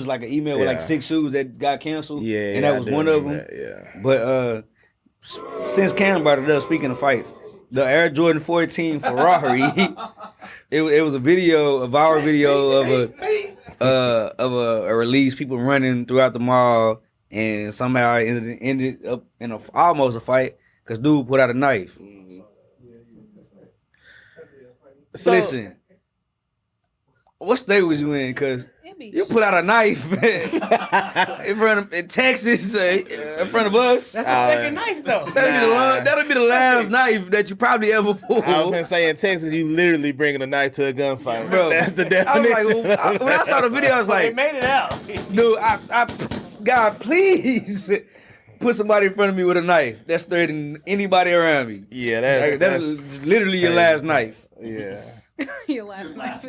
like an email with like Yeah. 6 shoes that got canceled. Yeah, and I that was do one of them. remember that, yeah. But since Cam brought it up, speaking of fights, the Air Jordan 14 Ferrari, it was a viral video of a release, people running throughout the mall, and somehow it ended up in almost a fight because dude put out a knife. So, Listen, what state was you in? Because It be you put out a knife in Texas, in front of us. That's a fucking knife, though. That'll be the last knife that you probably ever pulled. I was gonna say in Texas, you literally bringing a knife to a gunfight, Bro, That's the I was definition. like, when I saw the video, I was They like, made it out. dude, God, please put somebody in front of me with a knife that's threatening anybody around me. yeah, Like, that's is literally your crazy. last knife. Yeah. your last night.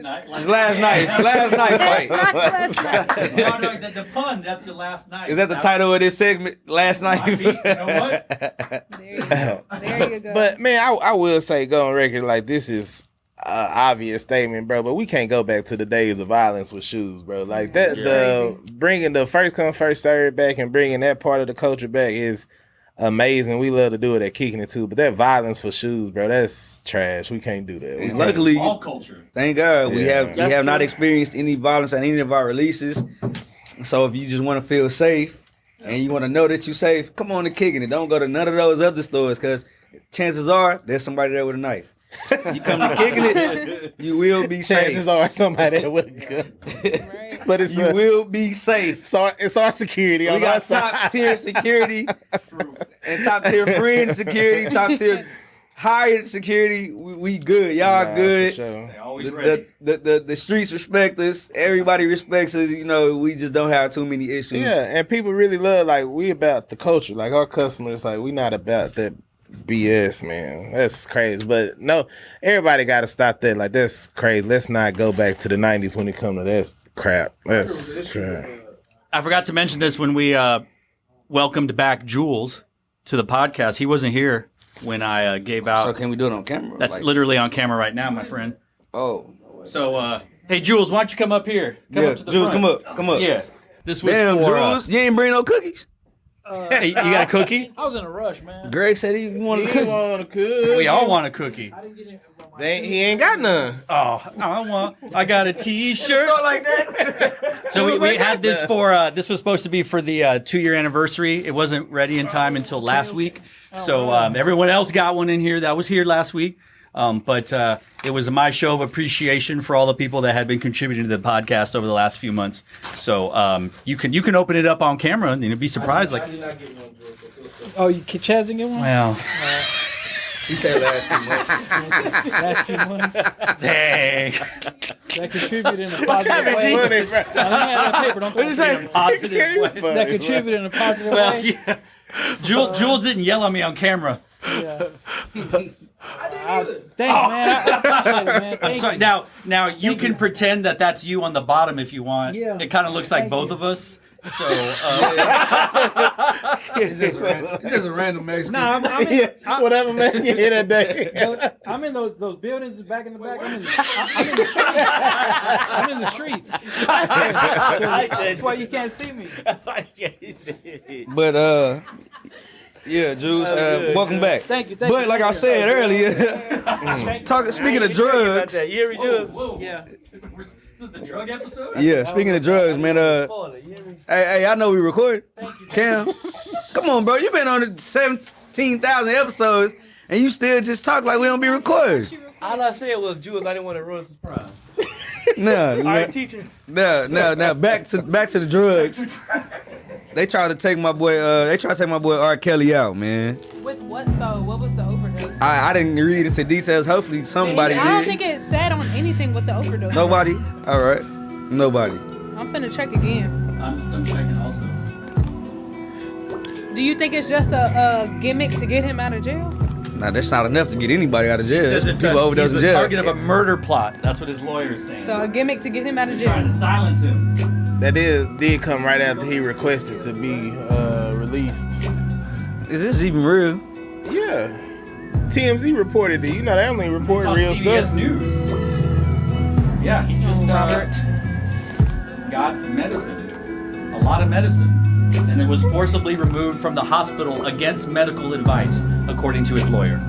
Last night. Last knife fight. No, the pun, that's your last night. Is that the title of this segment? Last Might knife. be. You know what? There you go. There you go. But man, I will say, go on record, like this is an obvious statement, bro. But we can't go back to the days of violence with shoes, bro. Like that's bringing the first come first serve back and bringing that part of the culture back is amazing. We love to do it at Kicking It too, but that violence for shoes, bro, that's trash. We can't do that. We can't. Luckily, All culture. thank God we Yeah. have not experienced any violence on any of our releases. So if you just want to feel safe and you want to know that you're safe, come on to Kicking It. Don't go to none of those other stores because chances are there's somebody there with a knife. You come to Kicking It, you will be safe. Chances are somebody that would have gun. Right. But it's You will be safe. it's our security. We on our got side. top tier security and top tier friend security, top tier hired security. We good. Y'all Nah, good. for sure. They always ready. The streets respect us. Everybody respects us. You know, we just don't have too many issues. Yeah, and people really love, like, we about the culture. Like, our customers, like, we not about that BS, man. That's crazy. But no, everybody got to stop that. Like, that's crazy. Let's not go back to the 90s when it comes to that crap. That's crap. I forgot to mention this when we welcomed back Jules to the podcast. He wasn't here when I gave out. So can we do it on camera? That's Like, literally on camera right now, my friend. Oh, So, hey, Jules, why don't you come up here? Come yeah. up to the Jules, front. come up. Yeah. This was Damn, for, Jules, you ain't bring no cookies. hey, you got a cookie? I was in a rush, man. Greg said he wanted a He cookie. want a cook. We all want a cookie. I didn't get it. He ain't got none. Oh, I got a T-shirt. like that. So we had this for, this was supposed to be for the 2-year anniversary. It wasn't ready in time until last week. So everyone else got one in here that was here last week. But it was my show of appreciation for all the people that had been contributing to the podcast over the last few months. So you can open it up on camera and you'll be surprised. Like, Oh, Chaz didn't get one? well, He said last few months. Last few months. dang. That contributed in a positive way. Money, bro. Let me have that paper. Don't throw it. In a positive way. That contributed in a positive Well, way. yeah. Jules didn't yell at me on camera. Yeah. Thanks, man. I appreciate it, man. Thank Sorry. you. Now you can pretend that that's you on the bottom if you want. Yeah. It kind of looks like Thank both you. of us. So It's just a random Mexican. Nah, I'm in, Whatever man you hear that day. I'm in those buildings back in the back. I'm in the streets. So that's why you can't see me. But yeah, Juice, welcome back. Thank you. But like I said earlier, speaking of drugs. Yeah. This is the drug episode? Yeah, speaking of drugs, man. Hey, I know we recorded. Cam, come on, bro. You been on 17,000 episodes, and you still just talk like we don't be recording. All I said was, Jules, I didn't want to ruin the surprise. No, All right, teacher. no. Back to the drugs. They tried to take my boy. R. Kelly out, man. With what though? What was the overdose? I didn't read into details. Hopefully somebody did. I don't think it said on anything what the overdose. Nobody. All right. Nobody. I'm finna check again. I'm checking also. Do you think it's just a gimmick to get him out of jail? Nah, that's not enough to get anybody out of jail. Says it's People overdose in he's the jail. target of a murder plot. That's what his lawyer is saying. So a gimmick to get him out of They're trying jail. to silence him. That did come right after he requested to be released. Is this even real? Yeah. TMZ reported it. You know, they only report It's on real CBS stuff. News. Yeah, he just Robert. got medicine, a lot of medicine, and it was forcibly removed from the hospital against medical advice, according to his lawyer.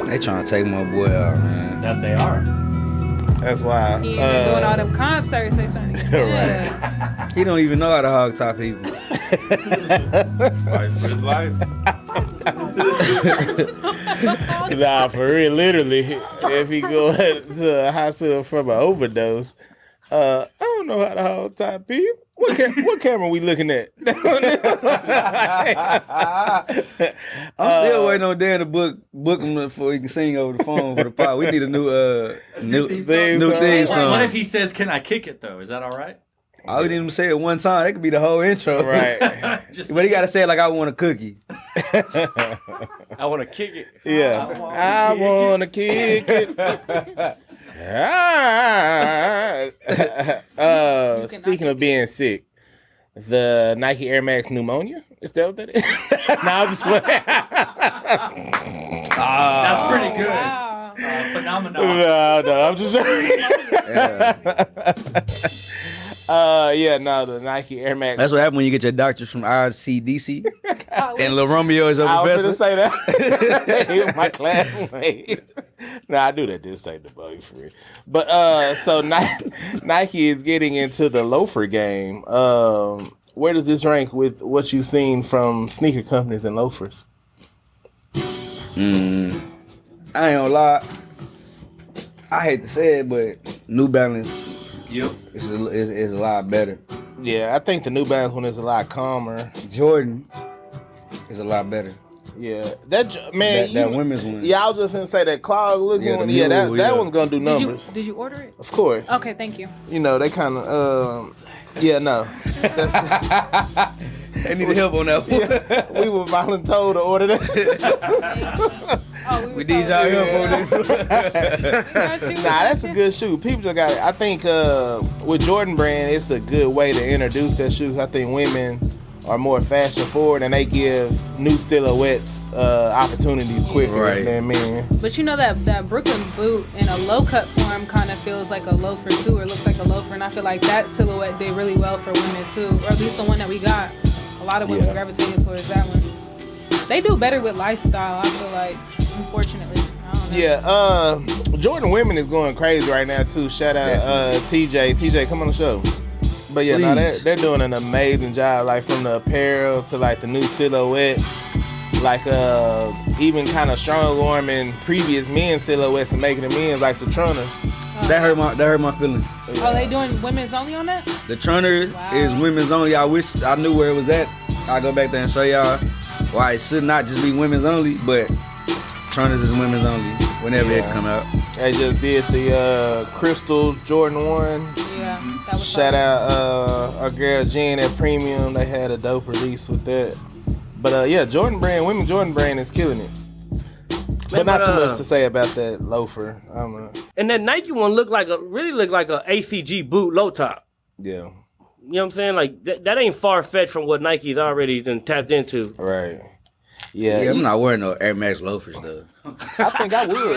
They trying to take my boy out, man. That they are. That's why. He ain't been doing all them concerts. They trying to get Right. He don't even know how to hog top people. Life is life. Nah, for real, literally, if he go to a hospital from an overdose, I don't know how to hold top people. What camera we looking at? I'm still waiting on Dan to book him before he can sing over the phone for the pod. We need a new theme song. What if he says, "Can I kick it?" Though, is that all right? I would even say it one time. That could be the whole intro. Right. But he got to say it like I want a cookie. I want to kick it. Yeah. I want to kick it. Speaking of being sick, the Nike Air Max pneumonia, is that what that is? Nah, I'm just playing. That's pretty good. Wow. Phenomenon. No, I'm just the Nike Air Max. That's what happened when you get your doctors from RCDC. Oh, And Lil Romeo is a I was professor. gonna say that. He was my classmate. Nah, I do that. This ain't the buggy for real. But so Nike is getting into the loafer game. Where does this rank with what you've seen from sneaker companies and loafers? I ain't gonna lie. I hate to say it, but New Balance Yep. is a lot better. Yeah, I think the New Balance one is a lot calmer. Jordan is a lot better. Yeah, that women's one. Yeah, I was just gonna say that clog looking Yeah, the one. Yeah, that mule, one's gonna do numbers. Did you order it? Of course. Okay, thank you. You know they kind of. Yeah, no. They need help on that one. We were voluntold to order that. We need y'all help on this one. Nah, that's a good shoe. People just got it. I think with Jordan brand, it's a good way to introduce that shoe. I think women are more fashion forward and they give new silhouettes opportunities quicker than men. But you know that Brooklyn boot in a low cut form kind of feels like a loafer too, or looks like a loafer, and I feel like that silhouette did really well for women too, or at least the one that we got. A lot of women gravitated towards that one. They do better with lifestyle, I feel like, unfortunately. I don't know. Yeah, Jordan Women is going crazy right now too. Shout out TJ. TJ, come on the show. But yeah, no, they're doing an amazing job, like from the apparel to like the new silhouette, like even kind of strong arming previous men's silhouettes and making the men's like the Trunners. That hurt my feelings. Oh, they doing women's only on that? The Trunner is women's only. I wish I knew where it was at. I'll go back there and show y'all why it should not just be women's only, but Trunners is women's only whenever it come out. They just did the Crystal Jordan 1. Yeah, that was Shout out our girl Jen at Premium. They had a dope release with that. But yeah, Jordan brand, women Jordan brand is killing it. But not too much to say about that loafer. And that Nike one really looked like a ACG boot low top. Yeah. You know what I'm saying? Like that ain't far fetched from what Nike's already done tapped into. Right. Yeah, I'm not wearing no Air Max loafers though. I think I would.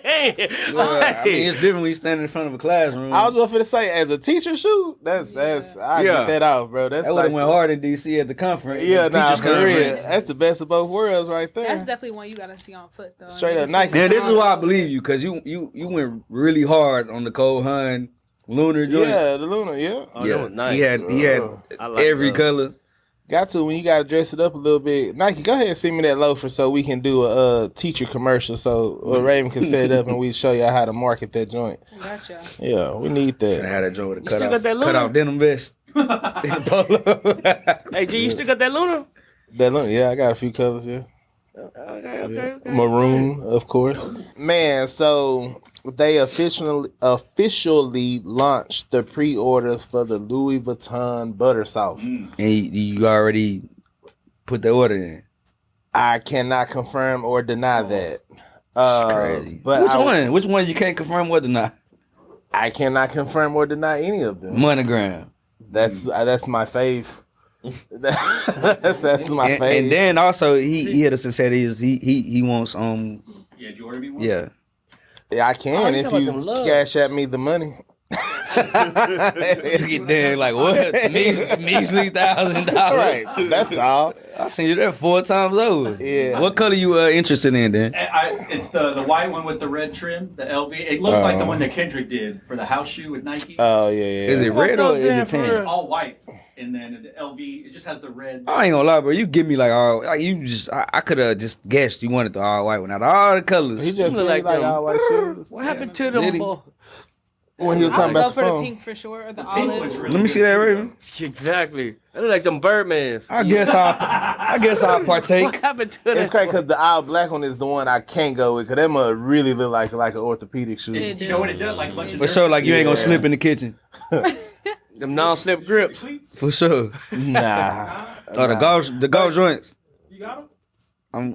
Hey, I mean, it's different when you standing in front of a classroom. I was just gonna say, as a teacher shoe, that's I get that off, bro. That's that would have like went hard in DC at the conference. Yeah, nah, teachers' for real. conference. That's the best of both worlds, right there. That's definitely one you gotta see on foot though. Straight up Nike. Man, this is why I believe you, because you went really hard on the Cole Hun Lunar joint. Yeah, the Luna, yeah. Oh, that was nice. He had I like every those. color. Got to when you gotta dress it up a little bit. Nike, go ahead and send me that loafer so we can do a teacher commercial so Raven can set it up and we show y'all how to market that joint. Gotcha. Yeah, we need And I that. had a joint with a You still got that Luna? cut off denim vest. Hey, G, you still got that Luna? That Luna, yeah, I got a few colors, yeah. Okay. Maroon, of course. Man, so they officially launched the pre-orders for the Louis Vuitton Buttersoft. And you already put the order in. I cannot confirm or deny that. Crazy. But Which one? Which one you can't confirm whether or not? I cannot confirm or deny any of them. Monogram. That's my fave. that's my fave. And then also he had a said he wants Yeah, did you order me one? yeah. Yeah, I can you if talking you about them loves. cash at me the money. You get there like what? Measly $1,000. Right, that's all. I seen you there 4 times over. Yeah. What color you interested in then? It's the white one with the red trim, the LV. It looks like the one that Kendrick did for the house shoe with Nike. Oh yeah. Is it red or is it tan? All white, and then the LV. It just has the red. I ain't gonna lie, bro. You give me like all like you just I could have just guessed you wanted the all white one out of all the colors. He just look said like like them. all white shoes. What happened to Did them? he? Boy? When he was I talking would about go the for the phone. pink for sure, or the Pink was olive. really Let me see that, Raven. Exactly. They look like them Birdmans. I guess I'll partake. What happened to It's that? crazy because the all black one is the one I can't go with because that must really look like an orthopedic shoe. You know what it does? Like a bunch of For sure, like you ain't gonna Yeah. slip in the kitchen. Them non-slip grips. For sure. Nah, Oh, the golf joints. You got them?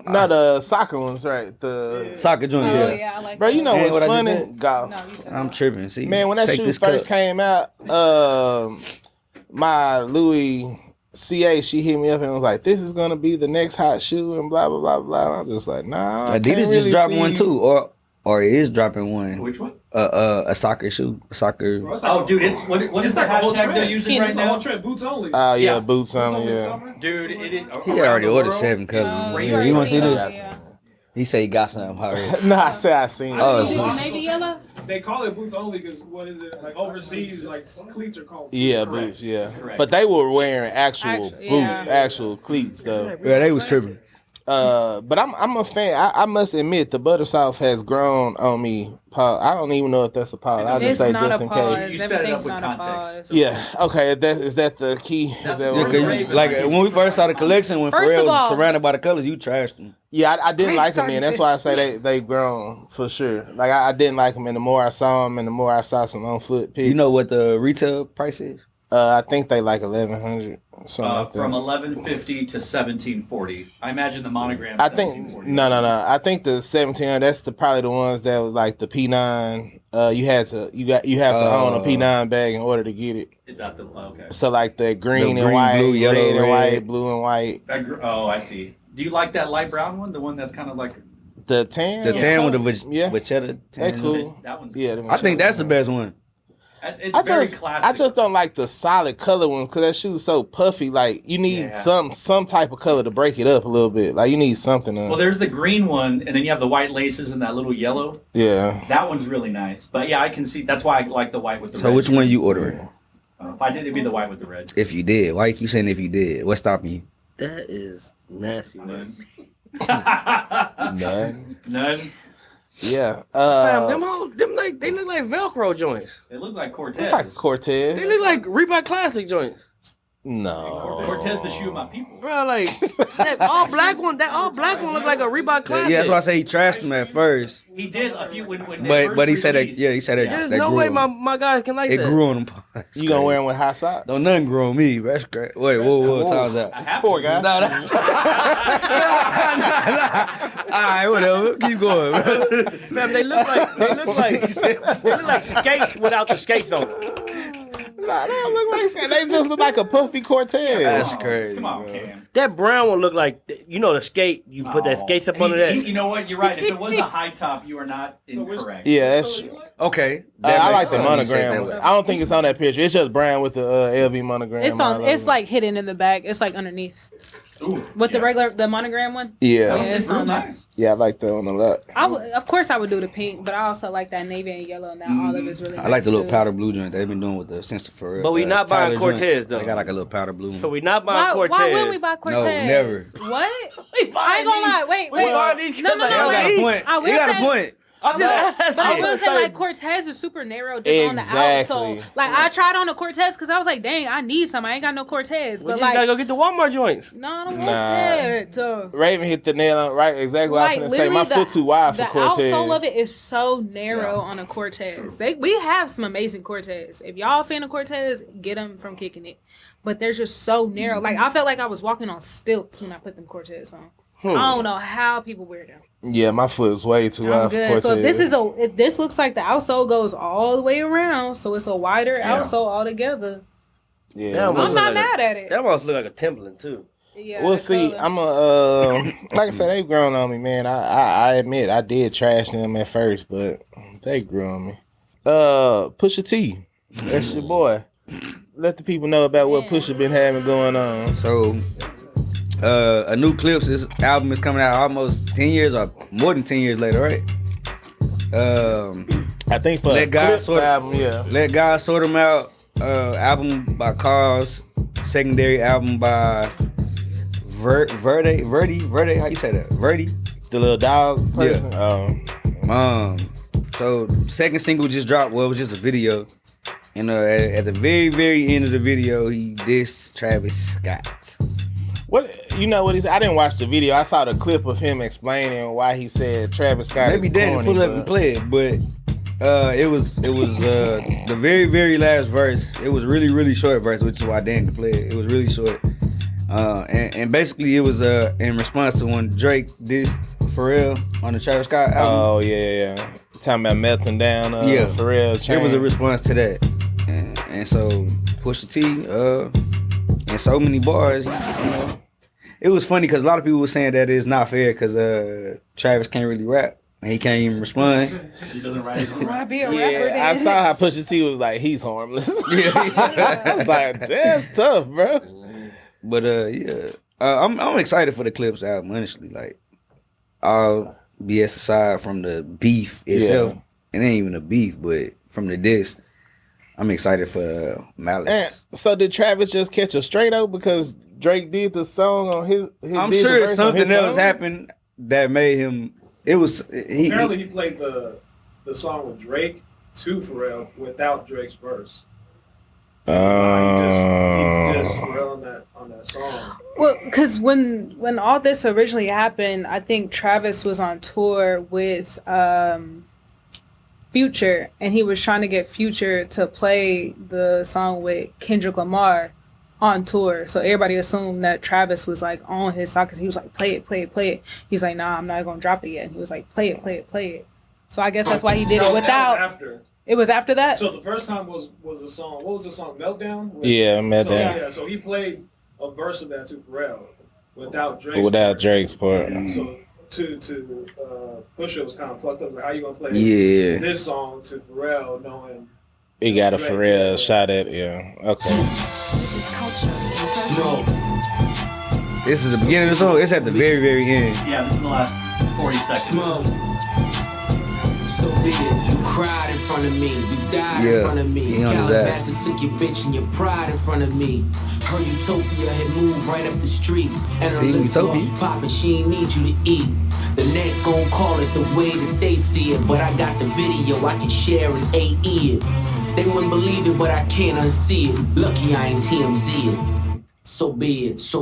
not the soccer ones, right? The Soccer joints. Oh Yeah. yeah, I like bro, you that. know Hey, what's what I just funny? said? Golf. No, you said I'm that. tripping. See, Man, when that take shoe this first cup. came out, my Louis CA, she hit me up and was like, "This is gonna be the next hot shoe," and blah blah blah blah. And I was just like, "Nah." I Adidas can't just really dropped see- one too, or it is dropping one. Which one? A soccer shoe, soccer. Oh, dude, it's what is the like a whole hashtag they're trend. using right It's a whole now? trend. Boots only. Oh yeah, Yeah. boots Boots on only yeah. summer. Dude, He already the ordered world. 7 colors. You you already want to see seen this? those, yeah. He said he got some already. Nah, I said I seen it. Oh, Boots it's- only. Maybe yellow. They call it boots only because what is it? Like overseas, like cleats are called. Yeah, Correct. boots, yeah. Correct. But they were wearing actual Actual- boots, yeah. actual cleats though. Yeah, they was tripping. But I'm a fan. I must admit the Buttersoft has grown on me. Paul, I don't even know if that's a pause. I'll just It's say not just a in pause. case. You set it up Everything's with not a context. pause. Yeah. Okay. Is that the key? Is That's that the what Yeah, we're- 'cause like when we first saw the collection, when First of Pharrell was all- surrounded by the colors, you trashed them. Yeah, I didn't Great like them, start man. to That's why I this. say they've grown for sure. Like I didn't like them, and the more I saw them, and the more I saw some on foot pics. You know what the retail price is? I think they like 1,100 something like that. From 1150 to 1740. I imagine the monogram. I think 1740. no. I think the 1700. That's probably the ones that was like the P9. You have to own a P9 bag in order to get it. Is that the okay? So like the green The and green, white, blue, yellow, red and red. white, blue and white. Oh, I see. Do you like that light brown one? The one that's kind of like The tan. The tan with the yeah. vachetta They tan. cool. that one's. Yeah, them I think that's the shit. best one. It's I very just classic. don't like the solid color ones because that shoe's so puffy. Like you need Yeah. some type of color to break it up a little bit. Like you need something. Well, there's the green one, and then you have the white laces and that little yellow. Yeah. That one's really nice. But yeah, I can see. That's why I like the white with the So red. which one you ordering? If I did, it'd be the white with the red. If you did, why you keep saying if you did? What's stopping you? That is nasty, man. None. None. Yeah. Fam, they look like Velcro joints. They look like Cortez. It's like Cortez. They look like Reebok Classic joints. No. Cortez, the shoe of my people. Bro, like that all black one look like a Reebok Classic. Yeah, that's why I say he trashed them at first. He did a few when they But first he said that released. he said that There's that no grew way on my guys can like it that. grew on him. That's You gonna crazy. wear them with high socks? Don't nothing grow on me. That's great. Wait, whoa, time's I out. have Poor to. guy. No, that's all right. Whatever. Keep going. Bro. Fam, they look like skates without the skates on them. Nah, they don't look like they just look like a puffy Cortez. That's crazy. Come on, bro. Cam. That brown one look like the skate. You put that skates up under that. You know what? You're right. If it was a high top, you are not incorrect. Yeah, that's. Okay. I like the sense. monogram. I don't think it's on that picture. It's just brown with the LV monogram. It's on. It's like hidden in the back. It's like underneath. Ooh, With the monogram one. Yeah. It's on there. Yeah, I like that one a lot. Of course, I would do the pink, but I also like that navy and yellow. Now all of it's really. I like the nice, little too. powder blue joint they've been doing with the since the for. But we not buying Tyler Cortez, joints. though. They got like a little powder blue one. So we not buying Cortez. Why wouldn't we buy Cortez? never. What? I ain't gonna lie. Wait. We buying these No, because no, of Y'all wait. got a point. I will You got a say- point. I'm just But I asking. will say, like, Cortez is super narrow just on the outsole. Like, I tried on a Cortez because I was like, dang, I need some. I ain't got no Cortez. We But, just like, gotta go get the Walmart joints. no, I don't want that. Raven hit the nail on right. Exactly what I was gonna say. My foot too wide for the Cortez. outsole of it is so narrow on a Cortez. We have some amazing Cortez. If y'all a fan of Cortez, get them from Kicking It. But they're just so narrow. Like, I felt like I was walking on stilts when I put them Cortez on. I don't know how people wear them. Yeah, my foot's way too wide for Cortez. So if this looks like the outsole goes all the way around, so it's a wider outsole altogether. Yeah, I'm not mad at it. That almost look like a Timberland too. Yeah, we'll the see. color. I'm a like I said, they've grown on me, man. I admit I did trash them at first, but they grew on me. Pusha T, that's your boy. Let the people know about what Pusha been having going on. So, a new Clips album is coming out almost 10 years or more than 10 years later, right? I think for Let a God Clips sort album, yeah. Let God Sort Them Out, album by Cars, secondary album by Verdi, how you say that? Verdi? The little dog person. Yeah. So second single just dropped. Well, it was just a video, and at the very, very end of the video, he dissed Travis Scott. What you know what he said? I didn't watch the video. I saw the clip of him explaining why he said Travis Scott Maybe is Dan corny. pull up and play it, but it was the very, very last verse. It was really, really short verse, which is why Dan could play it. It was really short, and basically it was in response to when Drake dissed Pharrell on the Travis Scott album. Oh yeah. Talking about melting down. Pharrell. Chain. It was a response to that, and so Pusha T, and so many bars. You know, it was funny because a lot of people were saying that it's not fair because Travis can't really rap and he can't even respond. He doesn't write it. Why be a rapper then? I saw how Pusha T was like, he's harmless. I was like, that's tough, bro. But I'm excited for the Clips album. Honestly, like all BS aside from the beef itself, it ain't even a beef, but from the diss, I'm excited for Malice. And so did Travis just catch a straight up because Drake did the song on his I'm did the sure verse on something his else song? happened that made him. It was Apparently, he played the song with Drake to Pharrell without Drake's verse. He just Pharrell on that song. Well, because when all this originally happened, I think Travis was on tour with Future, and he was trying to get Future to play the song with Kendrick Lamar on tour. So everybody assumed that Travis was like on his song because he was like, play it. He's like, nah, I'm not gonna drop it yet. And he was like, play it. So I guess that's why he did it without. After. It was after that. So the first time was the song. What was the song? Meltdown. Yeah, Meltdown. So he played a verse of that to Pharrell without Drake's Drake's part. So to Pusha was kind of fucked up. Like, how you gonna play this song to Pharrell knowing He got a Drake, Pharrell shot at okay. This is the beginning of the song. It's at the very, very end. Yeah, this is the last 40 seconds. So be it. You cried in front of me. You died in front of me. He on his ass. Calabasas took your bitch and your pride in front of me. Her Utopia had moved right up the street. And her See, lip Utopia. gloss was popping. She ain't need you to eat. The net gon' call it the way that they see it. But I got the video I can share in AE it. They wouldn't believe it, but I can't unsee it. Lucky I ain't TMZ it. So be it.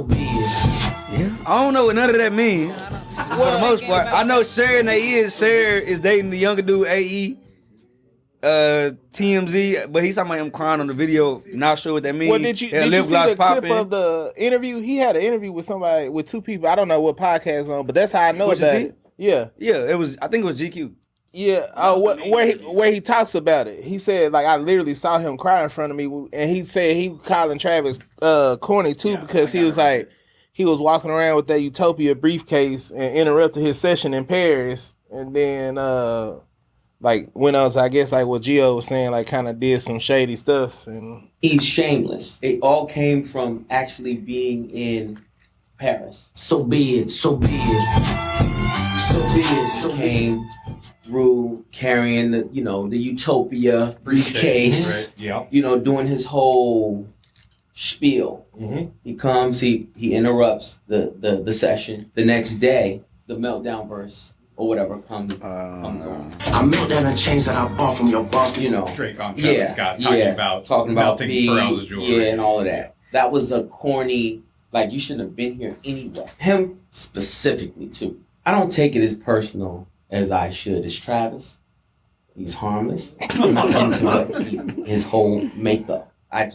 I don't know what none of that means. For the most part, I know Cher and Cher is dating the younger dude AE, TMZ, but he's talking about him crying on the video. Not sure what that means. Well, did you see the clip of the interview? He had an interview with somebody, with two people. I don't know what podcast on, but that's how I know Pusha about T? it. Yeah. Yeah, it was. I think it was GQ. Yeah, where he talks about it. He said, like, I literally saw him cry in front of me, and he said he calling Travis corny too because he was like, he was walking around with that Utopia briefcase and interrupted his session in Paris, and then like went on. So I guess like what Gio was saying, like kind of did some shady stuff. And he's shameless. It all came from actually being in Paris. So be it, so be it. So be it, so came through carrying the Utopia briefcase. Right. Yeah. Doing his whole spiel. Mm-hmm. He comes, he interrupts the session. The next day, the meltdown verse or whatever comes on. I melt down the chains that I bought from your boss. Drake on Travis Scott talking about melting Pharrell's jewelry. Yeah, and all of that. That was a corny, like, you shouldn't have been here anyway. Him specifically too. I don't take it as personal as I should. It's Travis. He's harmless. I'm not into his whole makeup. I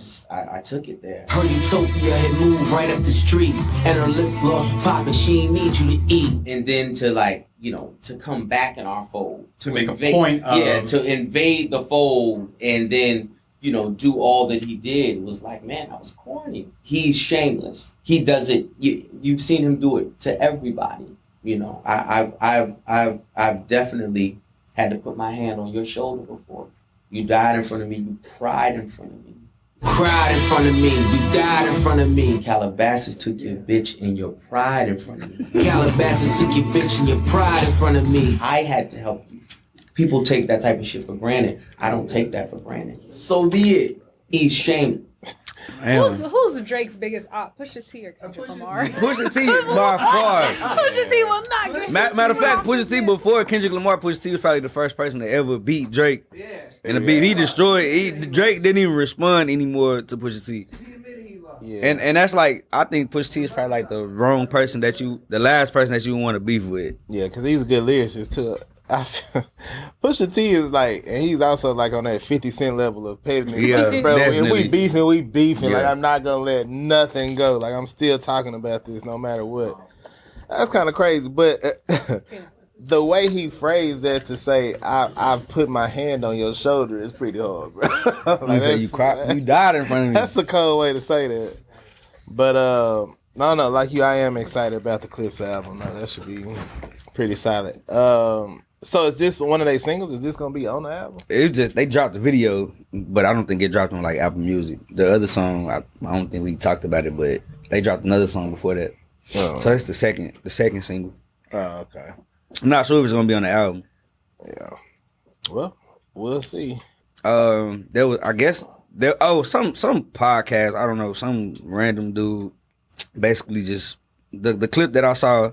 took it there. Her Utopia had moved right up the street, and her lip gloss was popping. She ain't need you to eat. And then to come back in our fold. To make a point of... Yeah, to invade the fold and then, do all that he did was like, man, that was corny. He's shameless. He does it. You've seen him do it to everybody. I've definitely had to put my hand on your shoulder before. You died in front of me. You cried in front of me. Cried in front of me. You died in front of me. Calabasas took your bitch and your pride in front of me. Calabasas took your bitch and your pride in front of me. I had to help you. People take that type of shit for granted. I don't take that for granted. So be it. He's shameless. Who's Drake's biggest op? Pusha T or Kendrick Lamar? Pusha T by far. Pusha T will not get. Matter of fact, Pusha T before Kendrick Lamar, Pusha T was probably the first person to ever beat Drake. Yeah. And the beat he destroyed. Drake didn't even respond anymore to Pusha T. Yeah. And that's like, I think Pusha T is probably like the last person that you want to beef with. Yeah, because he's a good lyricist too. Pusha T is like, and he's also like on that 50 Cent level of pettiness. Yeah, like, bro, definitely. If we beefing. Yeah. Like, I'm not gonna let nothing go. Like, I'm still talking about this no matter what. That's kind of crazy, but the way he phrased that to say, I've put my hand on your shoulder is pretty hard, bro. Like, you died in front of me. That's a cold way to say that. But no, like you, I am excited about the Clips album. No, that should be pretty solid. So is this one of their singles? Is this gonna be on the album? It's just they dropped the video, but I don't think it dropped on like Apple Music. The other song, I don't think we talked about it, but they dropped another song before that. Oh. So it's the second single. Oh, okay. I'm not sure if it's gonna be on the album. Yeah. Well, we'll see. There was, I guess, some podcast, I don't know, some random dude, basically just the clip that I saw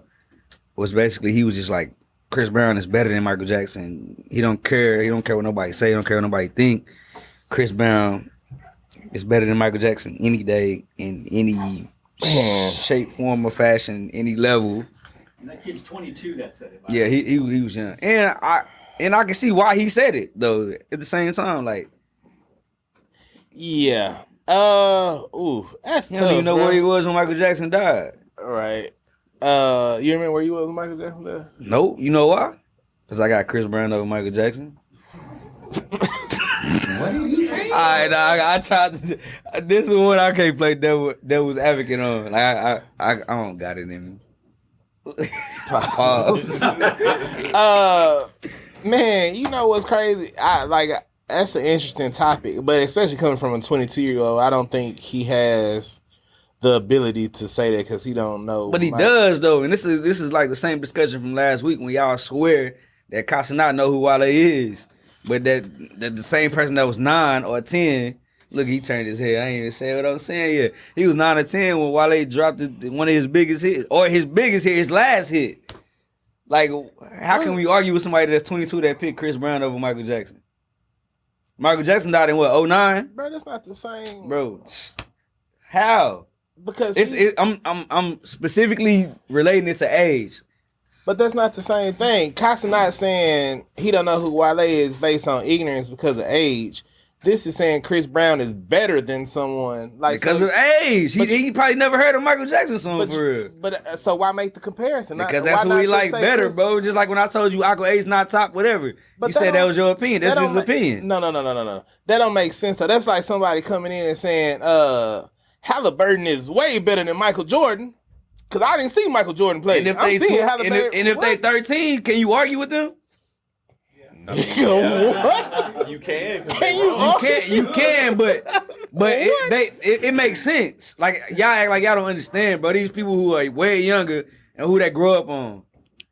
was basically he was just like, Chris Brown is better than Michael Jackson. He don't care. He don't care what nobody say. He don't care what nobody think. Chris Brown is better than Michael Jackson any day, in any shape, form, or fashion, any level. And that kid's 22 that said it. Yeah, he was young. And I can see why he said it, though, at the same time. Like, yeah. That's tough, you don't even know bro. where he was when Michael Jackson died. Right. You remember where you was when Michael Jackson died? Nope. You know why? Because I got Chris Brown over Michael Jackson. What did he say? All right, I tried to. This is one I can't play devil's advocate on. Like, I don't got it in me. Pause. Man, you know what's crazy? That's an interesting topic, but especially coming from a 22-year-old, I don't think he has the ability to say that because he don't know. But he does though, and this is like the same discussion from last week when y'all swear that Casanat know who Wale is, but that the same person that was 9 or 10. Look, he turned his head. I ain't even say what I'm saying yet. He was 9 or 10 when Wale dropped one of his biggest hits, or his biggest hit, his last hit. Like, how can we argue with somebody that's 22 that picked Chris Brown over Michael Jackson? Michael Jackson died in what, 09? Bro, that's not the same. Bro, how? Because I'm specifically relating it to age. But that's not the same thing. Casanat saying he don't know who Wale is based on ignorance because of age. This is saying Chris Brown is better than someone like because of age. He probably never heard a Michael Jackson song for real. But so why make the comparison? Because that's who he like better, bro. Just like when I told you Aqua Ace not top, whatever. But you said that was your opinion. That's his opinion. No. That don't make sense. So that's like somebody coming in and saying, Halliburton is way better than Michael Jordan. Because I didn't see Michael Jordan play. And if they 13, can you argue with them? What? You can. You can, but it makes sense. Like y'all act like y'all don't understand, bro. These people who are way younger and who that grew up on.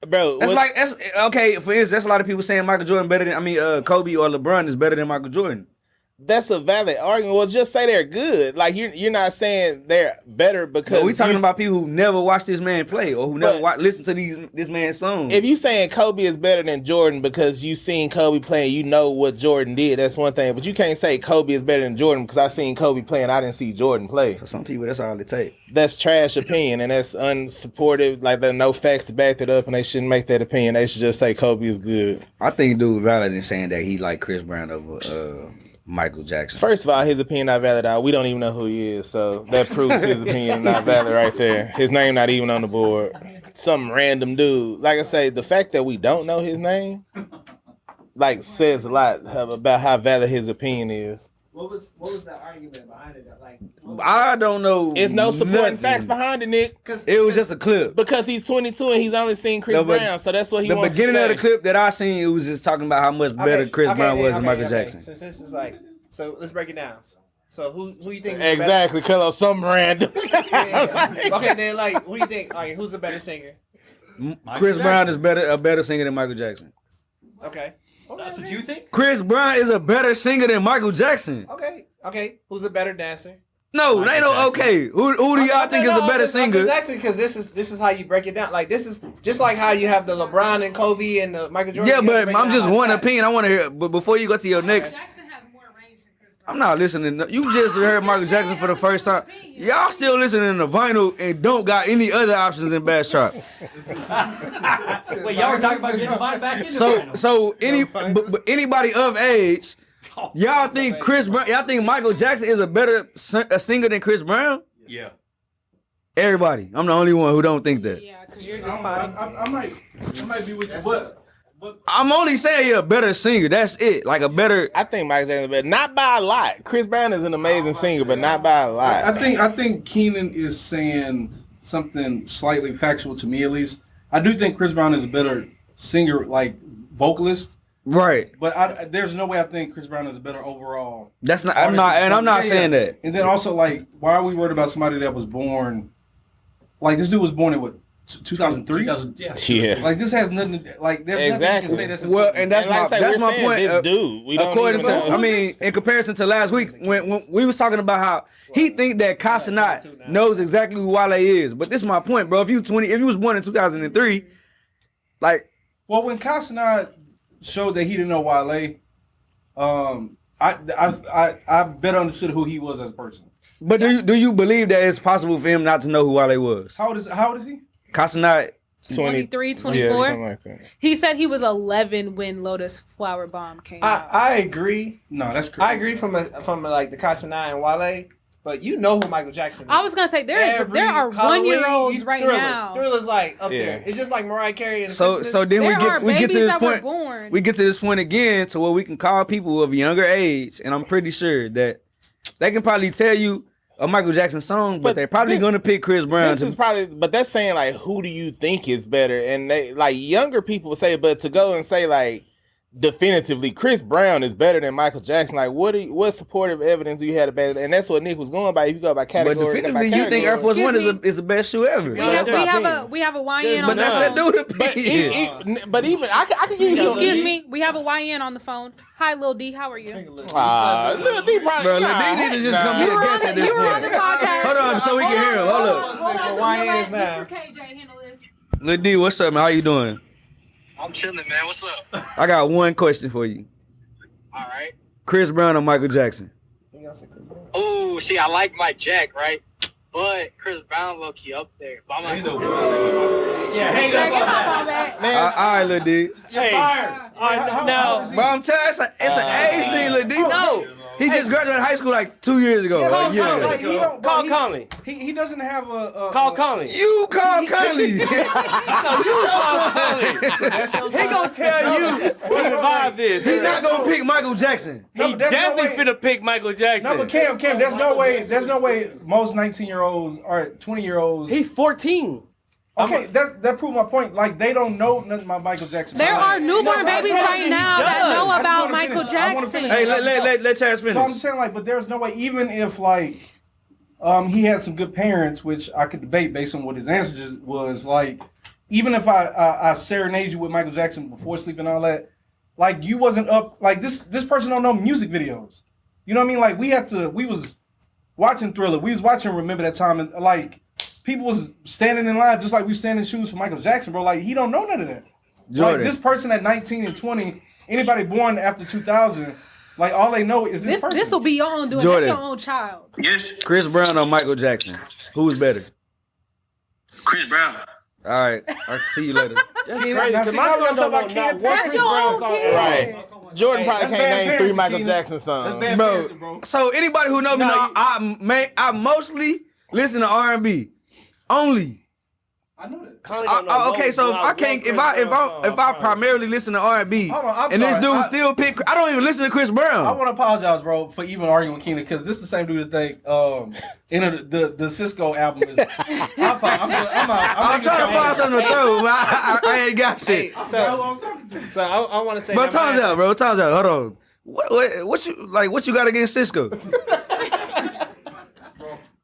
Bro, that's okay. For instance, that's a lot of people saying Michael Jordan better than Kobe or LeBron is better than Michael Jordan. That's a valid argument. Well, just say they're good. Like you're not saying they're better because we talking about people who never watched this man play or who never listen to this man's songs. If you saying Kobe is better than Jordan because you seen Kobe playing, you know what Jordan did. That's one thing. But you can't say Kobe is better than Jordan because I seen Kobe play and I didn't see Jordan play. For some people, that's all it takes. That's trash opinion and that's unsupportive. Like there are no facts to back it up, and they shouldn't make that opinion. They should just say Kobe is good. I think dude valid in saying that he like Chris Brown over Michael Jackson. First of all, his opinion not valid. We don't even know who he is, so that proves his opinion not valid right there. His name not even on the board. Some random dude. Like I say, the fact that we don't know his name, like, says a lot about how valid his opinion is. What was the argument behind it? Like, I don't know. It's no supporting facts behind it, Nick. It was just a clip. Because he's 22 and he's only seen Chris Brown, so that's what he wants to say. The beginning of the clip that I seen, it was just talking about how much better Chris Brown was than Michael Jackson. Since this is like, so let's break it down. So who you think? Exactly, cause some random. Okay, then like, who you think? All right, who's a better singer? Chris Brown is a better singer than Michael Jackson. Okay. That's what you think? Chris Brown is a better singer than Michael Jackson. Okay. Who's a better dancer? No, they don't. Okay, who do y'all think is a better singer? Exactly, because this is how you break it down. Like this is just like how you have the LeBron and Kobe and the Michael Jordan. Yeah, but I'm just one opinion. I want to hear. But before you go to your next. I'm not listening. You just heard Michael Jackson for the first time. Y'all still listening to vinyl and don't got any other options in Bass Trap. Wait, y'all were talking about getting vinyl back into vinyl. So anybody of age, y'all think Chris Brown? Y'all think Michael Jackson is a better singer than Chris Brown? Yeah. Everybody. I'm the only one who don't think that. Yeah, because you're just fine. I might be with you, but I'm only saying you're a better singer. That's it. Like a better. I think Michael Jackson is better, not by a lot. Chris Brown is an amazing singer, but not by a lot. I think Keenan is saying something slightly factual to me, at least. I do think Chris Brown is a better singer, like vocalist. Right. But there's no way I think Chris Brown is a better overall. That's not. I'm not saying that. And then also, like, why are we worried about somebody that was born? Like, this dude was born in what? 2003? Yeah. Like, this has nothing to, like, there's nothing to say that's well, and that's and that's my point. This dude, we according to, in comparison to last week, when we was talking about how he think that Casanat knows exactly who Wale is. But this is my point, bro. If you was born in 2003, like. Well, when Casanat showed that he didn't know Wale, I better understood who he was as a person. But do you believe that it's possible for him not to know who Wale was? How old is he? Casanat 23, 24. Yeah, something like that. He said he was 11 when Lotus Flower Bomb came out. I agree. No, that's crazy. I agree from like the Casanat and Wale, but you know who Michael Jackson is. I was gonna say there are 1-year-olds right now. Thriller's like up there. It's just like Mariah Carey and so then we get to this point. Born. We get to this point again to where we can call people of a younger age, and I'm pretty sure that they can probably tell you a Michael Jackson song, but they're probably gonna pick Chris Brown. But that's saying like, who do you think is better? And they like younger people say, but to go and say like definitively Chris Brown is better than Michael Jackson, like what supportive evidence do you have about it? And that's what Nick was going by. If you go by category, but definitively you think Air Force One is the best shoe ever. We have a YN on but the that's phone. that dude opinion. But even I can give you. Excuse me, we have a YN on the phone. Hi, Lil D, how are you? Lil D probably. Bro, Lil D need to just come be a guest at this You were on the point. podcast. Hold on, so we can hear him. Hold up. YNs now. Mr. KJ, handle this. Lil D, what's up, man? How you doing? I'm chilling, man. What's up? I got one question for you. All right. Chris Brown or Michael Jackson? Oh, see, I like Mike Jack, right? But Chris Brown low key up there. But I'm like, hang up on that. All right, Lil D. Hey, fired. Now, bro, I'm telling you, it's an age thing, Lil D. He just graduated high school like 2 years ago. Yeah, a year ago. like, he don't, Call Conley. He doesn't have a Call Conley. You call Conley. You call Conley. He gonna tell you what the vibe is. He's not gonna pick Michael Jackson. He definitely finna pick Michael Jackson. No, but Cam, there's no way most 19-year-olds or 20-year-olds. He's 14. Okay, that proved my point. Like, they don't know nothing about Michael Jackson. There are newborn babies right now that know about Michael Jackson. Hey, let Chaz finish. So I'm saying, like, but there's no way, even if, like, he had some good parents, which I could debate based on what his answer just was, like, even if I serenade you with Michael Jackson before sleep and all that, like, you wasn't up, like, this person don't know music videos. You know what I mean? Like, we was watching Thriller. We was watching Remember That Time, and, like, people was standing in line just like we stand in shoes for Michael Jackson, bro. Like, he don't know none of that. Jordan. Like, this person at 19 and 20, anybody born after 2000, like, all they know is this person. This will be your own doing. Jordan. That's your own child. Yes, Chris Brown or Michael Jackson? Who's better? Chris Brown. All right. I'll see you later. That's crazy. Now, see, now we gotta talk about Kid. That's your own kid. Right. Jordan probably That's can't bad name 3 parenting, Michael Keenan. Jackson songs. That's bad parenting, bro. So anybody who know me know I mostly listen to R&B. Only. I know that. Okay, so if I can't, if I primarily listen to R&B, Hold on, I'm and this sorry. dude still pick, I don't even listen to Chris Brown. I want to apologize, bro, for even arguing with Keenan, because this is the same dude that think the Cisco album is. I'm trying to find something to throw, but I ain't got shit. So I want to say. But time's out, bro. Time's out. Hold on. What you got against Cisco?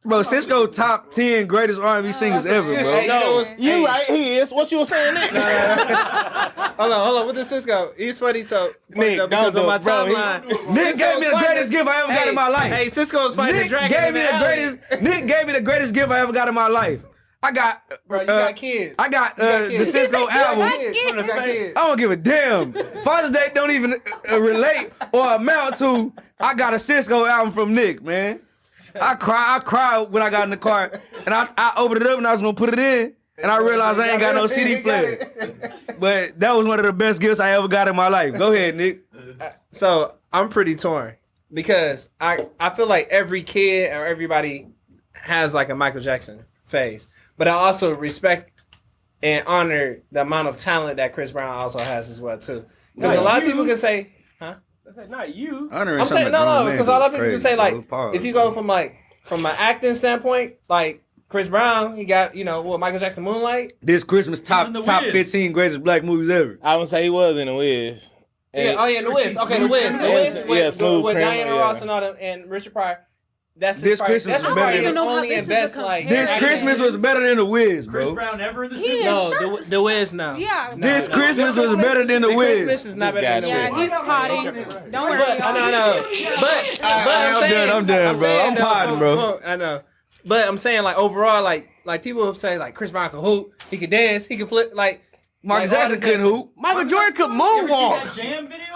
Bro, Cisco top 10 greatest R&B singers ever, bro. You right, he is. What you were saying next? Hold on. What the Cisco? He's funny, so Nick, because don't on my do it, bro. timeline. Nick gave me the greatest gift I ever got in my life. Hey, Cisco's fighting the dragon. Nick gave me the greatest gift I ever got in my life. I got, Bro, you got kids. I got the Cisco album. You got kids. I don't give a damn. Father's Day don't even relate or amount to. I got a Cisco album from Nick, man. I cried when I got in the car, and I opened it up and I was gonna put it in, and I realized I ain't got no CD player. But that was one of the best gifts I ever got in my life. Go ahead, Nick. So I'm pretty torn because I feel like every kid or everybody has like a Michael Jackson phase, but I also respect and honor the amount of talent that Chris Brown also has as well too. Because a lot of people can say, huh? Not you. I'm saying no, because a lot of people can say like, if you go from an acting standpoint, like Chris Brown, he got Michael Jackson Moonlight. This Christmas top 15 greatest black movies ever. I would say he was in The Wiz. Yeah, The Wiz. Okay, The Wiz. Smooth with Criminal, Diana Ross and all them and Richard Pryor. That's this Christmas was better than This Christmas was better than The Wiz, bro. Chris Brown ever in the city? No, The Wiz, no. Yeah. This Christmas was better than The Wiz. Christmas is not better than The Wiz. Yeah, he's potting. Don't worry. No. But I'm done, bro. I'm potting, bro. I know. But I'm saying like overall, like people say like Chris Brown can hoop, he can dance, he can flip, like Michael Jackson couldn't hoop. Michael Jordan could moonwalk.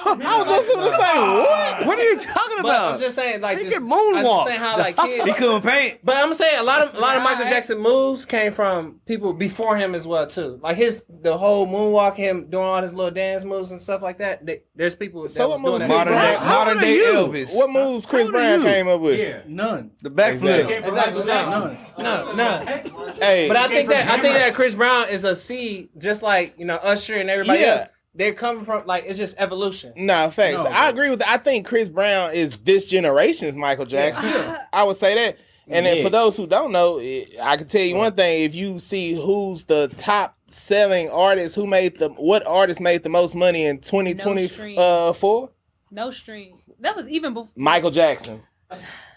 I was just gonna say, what? What are you talking But about? I'm just saying, like, He just, could moonwalk. I'm saying how like kids. He couldn't paint. But I'm saying a lot of Michael Jackson moves came from people before him as well too. Like the whole moonwalk, him doing all his little dance moves and stuff like that. There's people. So what moves? Modern day Elvis. What moves Chris Brown came up with? Yeah, none. The backflip. Exactly. None. Hey, But I think that Chris Brown is a seed, just like Usher and everybody else. They're coming from it's just evolution. Nah, facts. I agree with that. I think Chris Brown is this generation's Michael Jackson. I would say that. And then for those who don't know, I can tell you one thing. If you see who's the top selling artist, what artist made the most money in 2024? No stream. That was even before Michael Jackson.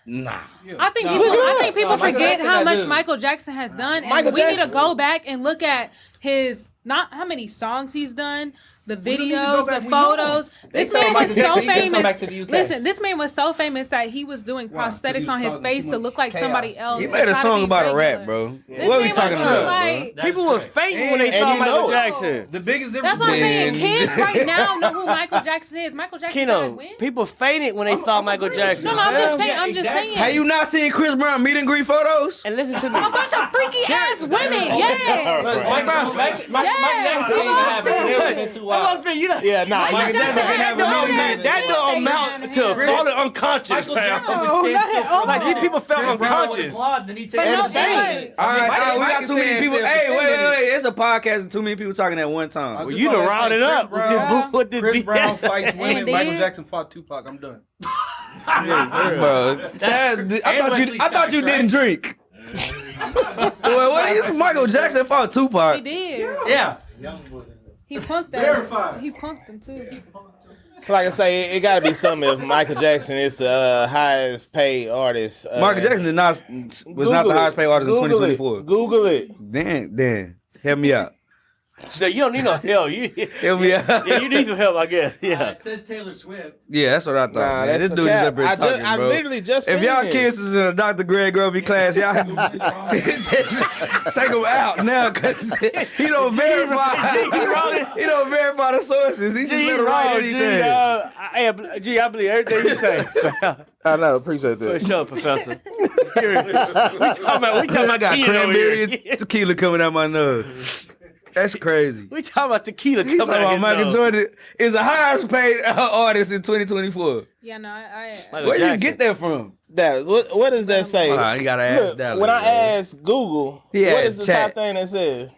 Nah. I think people forget how much Michael Jackson has done, and we need to go back and look at his not how many songs he's done, the videos, the photos. This man was so famous. Listen, this man was so famous that he was doing prosthetics on his face to look like somebody else. He made a song about a rap, bro. What are we talking about, bro? People were fainting when they saw Michael Jackson. The biggest difference. That's what I'm saying. Kids right now know who Michael Jackson is. Michael Jackson didn't win. People fainted when they saw Michael Jackson. No, I'm just saying. I'm just saying. Have you not seen Chris Brown meet and greet photos? And listen to me. A bunch of freaky ass women. Yeah. Mike Jackson didn't even have a I'm saying, you know, Yeah, nah. Michael Jackson can have a million. that don't amount to falling unconscious, Michael fam. Jackson would stand still. Like, these people felt Chris Brown would unconscious. applaud, then he'd take And it. the thing, All right, we got Mike too many is people. saying Hey, for 10 wait. minutes. It's a podcast and too many people talking at one time. I'm Well, just you about done to say rounded up Chris with this Brown- with this Chris beat. Brown fights women. And Michael then- Jackson fought Tupac. I'm done. Bro, Chad, I thought you didn't drink. Well, what do you? Michael Jackson fought He Tupac. did. Yeah. He punked that. Verified. He punked him too. like I say, it got to be something if Michael Jackson is the highest paid artist. Michael Jackson was not the highest paid artist in 2024. Google it. Dan, help me out. So you don't need no help. Help me out. Yeah, you need some help, I guess. Yeah. It says Taylor Swift. Yeah, that's what I thought. Nah, man. that's This a dude is cap. up here I talking, I bro. literally just If seen y'all it. kids is in a Dr. Greg Grovey class, y'all take him out now because he don't verify. He don't verify the sources. He just let him write anything. I believe everything you say. I know, appreciate For that. sure, Professor. we talking about I got tequila over cranberry here. and tequila coming out my nose. That's crazy. We talking about tequila He's coming talking out about his Michael nose. Jordan is the highest paid artist in 2024. Yeah, no, I Michael Where you Jackson. get that from? That what does that say? You gotta ask Look, Dallas. when I ask Google, He what asked is the chat. top thing that says?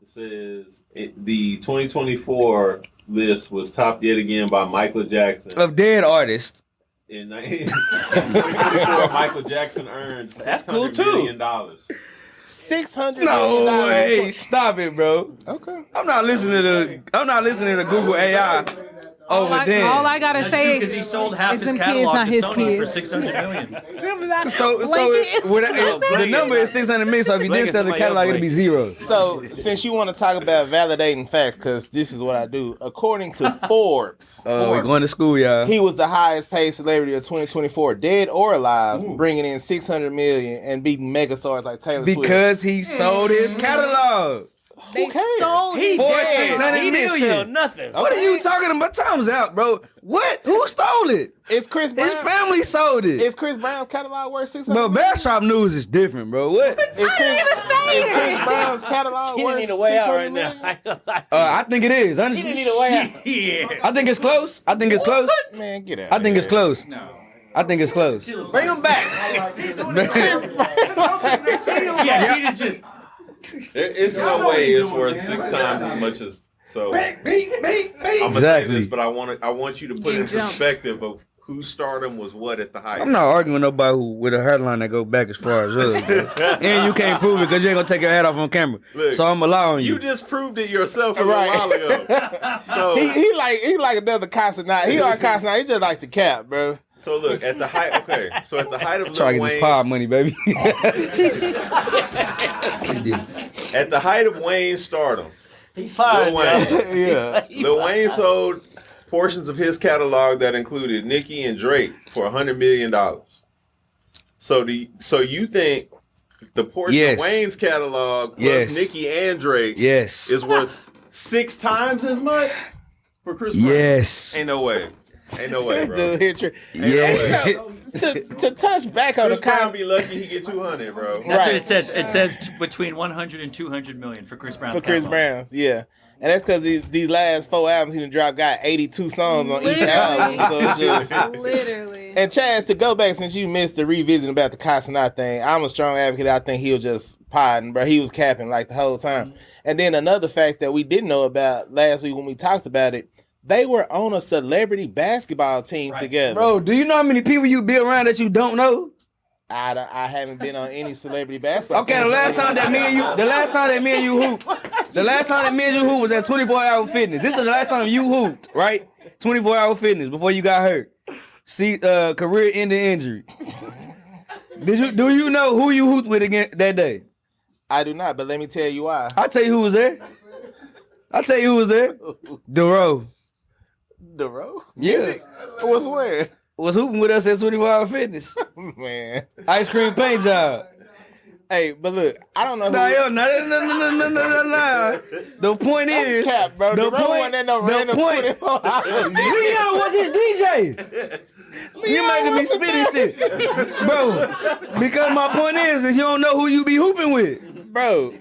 It says the 2024 list was topped yet again by Michael Jackson. Of dead artists. In 1924, Michael Jackson earned That's cool, $600 too. million. $600 No million. way! Stop it, bro. Okay. I'm not listening to Google AI over there. all I gotta say Because he sold half is his them kids catalog not to his Sony kids. for $600 million. So the number is 600 million. So if you didn't sell the catalog, it'd be zero. So, since you want to talk about validating facts, because this is what I do, according to Forbes, We're going to school, y'all. he was the highest paid celebrity of 2024, dead or alive, bringing in $600 million and beating megastars like Taylor Swift. Because he sold his catalog. They stole He his For dead. 600 He didn't million. sell nothing. What are you talking about? Time's out, bro. What? Who stole it? Is Chris Brown? His family sold it. Is Chris Brown's catalog worth $600 Bro, million? Bastrop News is different, bro. What? Is Chris Brown's catalog He worth didn't need a way out $600 right now. million? I ain't gonna lie to I think it is. you. He Honestly, didn't need a way out. Yeah. I think it's close. I think it's close. Man, get out. I think it's close. I think it's close. Bring him back. Yeah, he just. It's no way it's worth 6 times as much as. So I'm gonna say Exactly. this, but I want you to put in perspective of whose stardom was what at the height. I'm not arguing with nobody who with a hairline that go back as far as us. bro. And you can't prove it because you ain't gonna take your hat off on camera. Look, So I'm allowing you. You just proved it yourself a Right. while ago. So He like another Casanat. He are Casanat. He just like the cap, bro. So look, at the height. Okay, so at the height of Try to Lil get this Wayne, pod money, baby. at the height of Wayne's stardom, He's fine, Lil Wayne, Yeah. Lil Wayne sold portions of his catalog that included Nicki and Drake for $100 million. So you think the portion Yes. of Wayne's catalog plus Yes. Nicki and Drake Yes. is worth 6 times as much for Chris Brown? Yes. Ain't no way. Ain't no way, bro. Dude, here, tri- Yeah. to touch back on Chris the Brown Cos- be lucky he get 200, bro. That's Right. what it says. It says between 100 and 200 million for Chris Brown's for Chris catalog. Brown's, yeah. And that's because these last 4 albums he done dropped got 82 songs on each album. So it's just Literally. And Chaz, to go back since you missed the revisiting about the Casanat thing, I'm a strong advocate. I think he was just podding, bro. He was capping like the whole time. And then another fact that we didn't know about last week when we talked about it, they were on a celebrity basketball team together. Bro, do you know how many people you be around that you don't know? I haven't been on any celebrity basketball. Okay, teams. the last time that me and you hooped was at 24-hour fitness. This is the last time you hooped, right? 24-hour fitness before you got hurt. See, career-ending injury. Do you know who you hooped with again that day? I do not, but let me tell you why. I'll tell you who was there. Duro. Duro? Yeah. Was where? Was hooping with us at 24-hour fitness. Man. Ice cream paint job. Hey, but look, I don't know who. No. The point is, cap, bro. The The point, one that no random 24 hours. Leon was his DJ. You making me spit his shit, bro. Because my point is you don't know who you be hooping with, bro.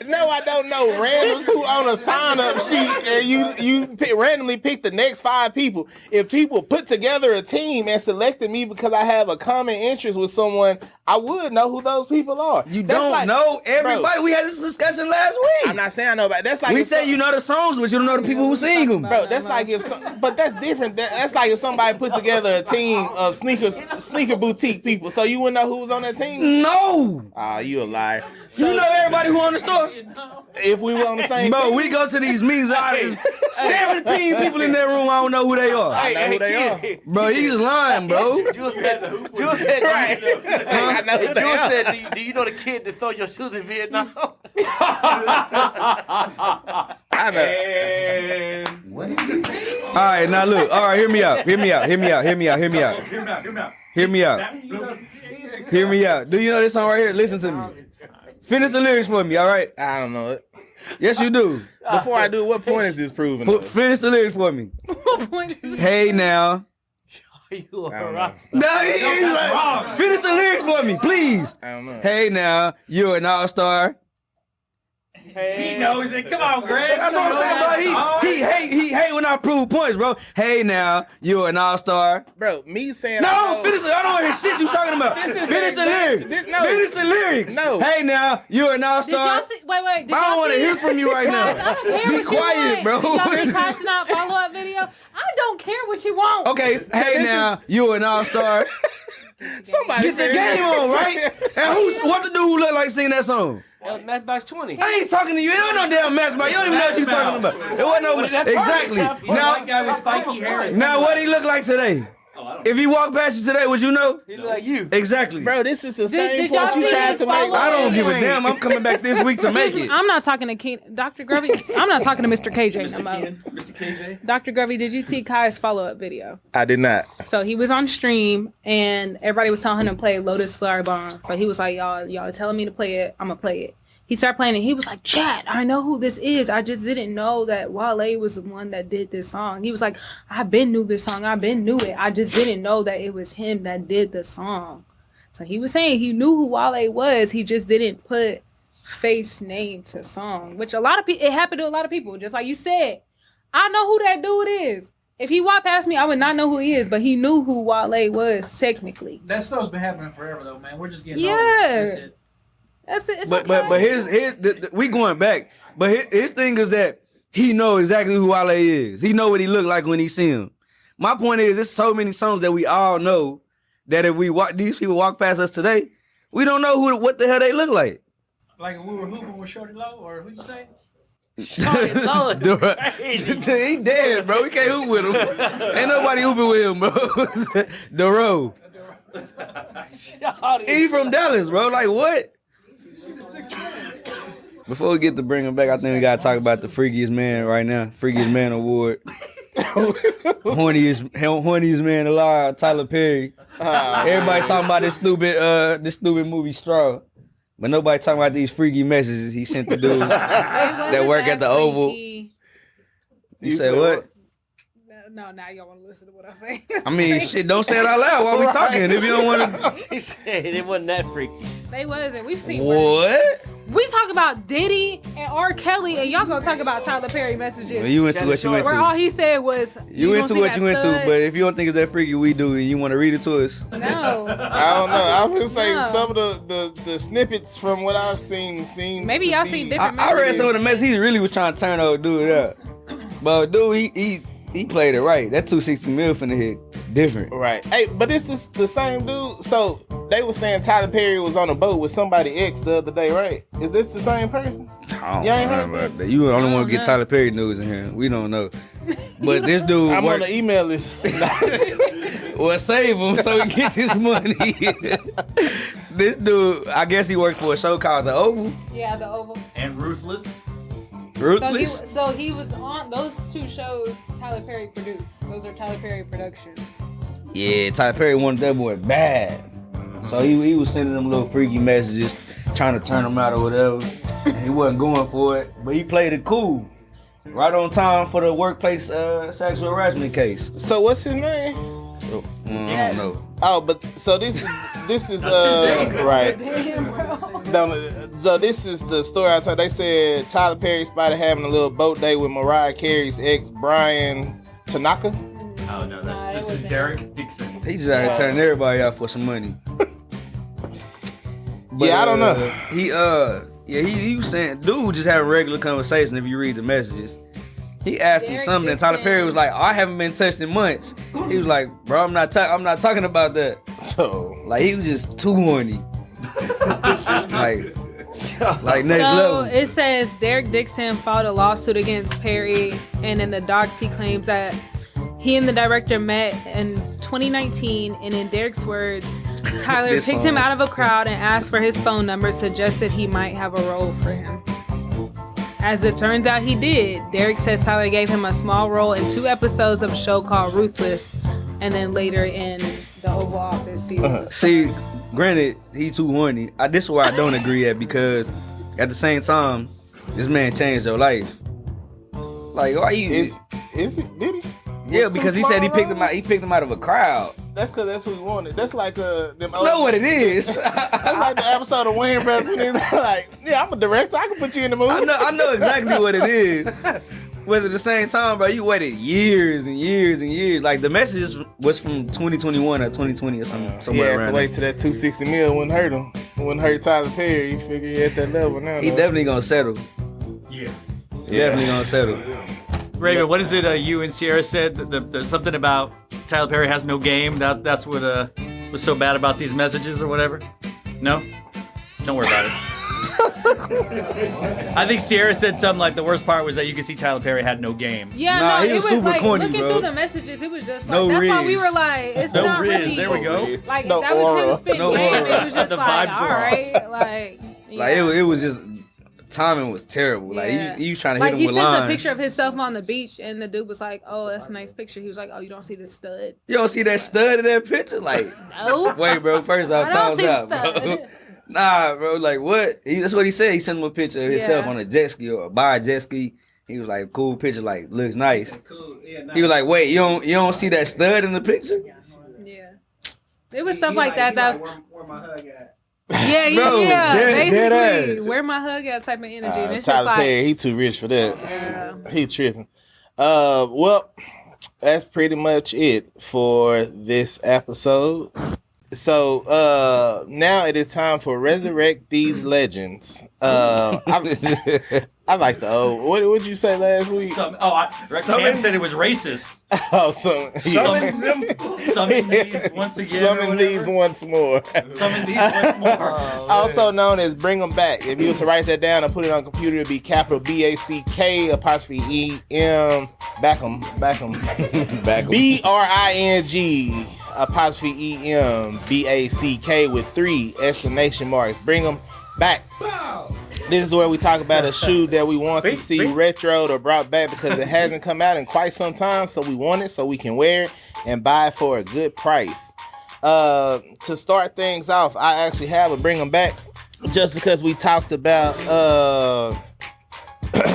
No, I don't know randoms who on a sign-up sheet, and you randomly pick the next 5 people. If people put together a team and selected me because I have a common interest with someone, I would know who those people are. You don't know everybody. Bro, we had this discussion last week. I'm not saying I know about. That's like we say you know the songs, but you don't know the people who sing them. Bro, that's like but that's different. That's like if somebody put together a team of sneaker boutique people, so you wouldn't know who was on that team. No. Ah, you a liar. So, you know everybody who on the store? If we were on the same team. We go to these meetings. 17 people in that room. I don't know who they are. I know who they are. Bro, he's lying, bro. Jules said, do you know the kid that sold your shoes in Vietnam? I know. What did he say? All right, now look. All right, hear me out. Hear me out. Do you know this song right here? Listen to me. Finish the lyrics for me, all right? I don't know it. Yes, you do. Before I do, what point is this proving? Finish the lyrics for me. What point is Hey now. You a rock star. No, he's like, finish the lyrics for me, please. I don't know. Hey now, you're an all-star. He knows it. Come on, Greg. That's what I'm saying, bro. He hate when I prove points, bro. Hey now, you're an all-star. Bro, me saying finish it. I don't hear shit you talking about. Finish the lyrics. Finish the lyrics. No. Hey now, you're an all-star. Did y'all see? Wait. I don't want to hear from you right now. I don't care Be what quiet, you bro. want. Did y'all see Kai's not follow-up video? I don't care what you want. Okay, hey now, you're an all-star. Somebody get your game on, right? And what the dude who look like singing that song? Matchbox 20. I ain't talking to you. It ain't no damn Matchbox. You don't even know what you talking about. It wasn't no exactly. Now, white guy with spiky hair. Now, what he look like today? If he walked past you today, would you know? He look like you. Exactly. Bro, this is the same y'all point you see tried his to make. follow-up? I don't give a damn. I'm coming back this week to make it. I'm not talking to Dr. Grovey. I'm not talking to Mr. KJ no more. Mr. KJ. Dr. Grovey, did you see Kai's follow-up video? I did not. So he was on stream and everybody was telling him to play Lotus Flower Bomb. So he was like, y'all telling me to play it. I'm gonna play it. He started playing it. He was like, chat, I know who this is. I just didn't know that Wale was the one that did this song. He was like, I been knew this song. I been knew it. I just didn't know that it was him that did the song. So he was saying he knew who Wale was. He just didn't put face name to song, which a lot of people, it happened to a lot of people. Just like you said, I know who that dude is. If he walked past me, I would not know who he is, but he knew who Wale was technically. That stuff's been happening forever though, man. We're just getting Yeah. older. That's it. It's But we going back. But his thing is that he know exactly who Wale is. He know what he look like when he see him. My point is, there's so many songs that we all know that if these people walk past us today, we don't know what the hell they look like. Like when we were hooping with Shorty Low, or who'd you say? Shorty Low is crazy. He dead, bro. We can't hoop with him. Ain't nobody hooping with him, bro. Duro. He from Dallas, bro. Like what? Before we get to bring him back, I think we gotta talk about the freakiest man right now. Freakiest man award. horniest man alive, Tyler Perry. Everybody talking about this stupid movie Straw. But nobody talking about these freaky messages he sent the dude that work at the Oval. You said what? No, now y'all want to listen to what I say. I mean, shit, don't say it out loud while we talking. If you don't want to. She said it wasn't that freaky. They wasn't. We've seen what? We talk about Diddy and R. Kelly, and y'all gonna talk about Tyler Perry messages. Well, you into what you into. Where all he said was, you into what you into, but if you don't think it's that freaky, we do, and you want to read it to us. No. I don't know. I was gonna say some of the snippets from what I've seen seem. Maybe y'all seen different I read some of the messages. He really was trying to turn old dude up. But dude, he played it right. That 260 mil finna hit different. Right. Hey, but it's the same dude. So they were saying Tyler Perry was on a boat with somebody ex the other day, right? Is this the same person? I don't know about that. You the only one to get Tyler Perry news in here. We don't know. But this dude I'm on the email list. Well, save him so he gets his money. This dude, I guess he worked for a show called The Oval. Yeah, The Oval. And Ruthless. Ruthless? So he was on those two shows Tyler Perry produced. Those are Tyler Perry productions. Yeah, Tyler Perry wanted that boy bad. So he was sending them little freaky messages, trying to turn them out or whatever. He wasn't going for it, but he played it cool. Right on time for the workplace sexual harassment case. So what's his name? I don't know. Oh, but so this is right. So this is the story I told. They said Tyler Perry spotted having a little boat date with Mariah Carey's ex Brian Tanaka. Oh no, this is Derek Dixon. He just out here turning everybody out for some money. But, I don't know. He was saying, dude, just having regular conversation. If you read the messages, he asked him something, and Tyler Perry was like, I haven't been touched in months. He was like, bro, I'm not talking about that. So, like, he was just too horny. like next level. It says Derek Dixon filed a lawsuit against Perry, and in the docs he claims that he and the director met in 2019, and in Derek's words, Tyler picked him out of a crowd and asked for his phone number, suggested he might have a role for him. As it turns out, he did. Derek says Tyler gave him a small role in 2 episodes of a show called Ruthless, and then later in the Oval Office. See, granted, he too horny. This is where I don't agree at, because at the same time, this man changed your life. Like, why you? Is it? Did he? Yeah, because he said he picked him out. He picked him out of a crowd. That's because that's what he wanted. That's like them. Know what it is? That's like the episode of Wayne Brothers when he's like, "Yeah, I'm a director. I can put you in the movie." I know exactly what it is. But at the same time, bro, you waited years and years and years. Like the message was from 2021 or 2020 or something. Yeah, to wait till that 260 mil wouldn't hurt him. Wouldn't hurt Tyler Perry. He figured he at that level now. He definitely gonna settle. Yeah. Definitely gonna settle. Raven, what is it you and Sierra said? The something about Tyler Perry has no game. That's what was so bad about these messages or whatever? No? Don't worry about it. I think Sierra said something like the worst part was that you could see Tyler Perry had no game. Yeah, he was super like, corny, looking bro. through the messages, it was just like, No that's why riz. we were like, it's No not riz, really. there we go. Like, No that was aura. him spitting No game. aura. It was just The like, vibes all were off. right. Like, it was just, timing was terrible. Like, he was trying to hit like him he with sent lines. a picture of himself on the beach, and the dude was like, "Oh, that's a nice picture." He was like, "Oh, you don't see this stud?" You don't see that stud in that picture? Like, No. wait, bro. First off, I don't time's see the out, bro. stud. Nah, bro. Like, what? That's what he said. He sent him a picture of himself Yeah. on a jet ski or by a jet ski. He was like, cool picture, like, looks nice. He was like, wait, you don't see that stud in the picture? Yeah, it was stuff like that. That was. Where my hug at? Yeah, Bro, basically, dead ass. where my hug at type of energy. And it's Tyler just like, Perry, he too rich for that. He tripping. Well, that's pretty much it for this episode. So now it is time for Resurrect These Legends. I like the old. What did you say last week? Cam said it was racist. Oh, Summon these once again. Summon these once more. Summon these once more. Also known as Bring Them Back. If you was to write that down and put it on a computer, it'd be capital BACK apostrophe EM Backham. BRING apostrophe EM BACK with 3 exclamation marks. Bring them back. This is where we talk about a shoe that we want to see retroed or brought back because it hasn't come out in quite some time. So we want it so we can wear it and buy it for a good price. To start things off, I actually have a Bring Them Back just because we talked about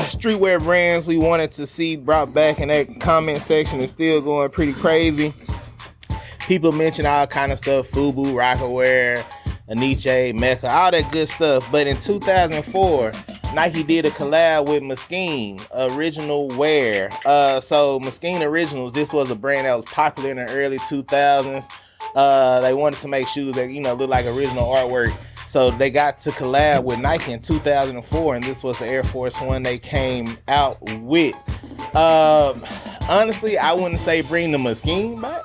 streetwear brands we wanted to see brought back, and that comment section is still going pretty crazy. People mention all kind of stuff, FUBU, Rockaware, Aniche, Mecca, all that good stuff. But in 2004, Nike did a collab with Moschine Original Wear. So Moschine Originals, this was a brand that was popular in the early 2000s. They wanted to make shoes that, look like original artwork. So they got to collab with Nike in 2004, and this was the Air Force One they came out with. Honestly, I wouldn't say bring the Moschine back.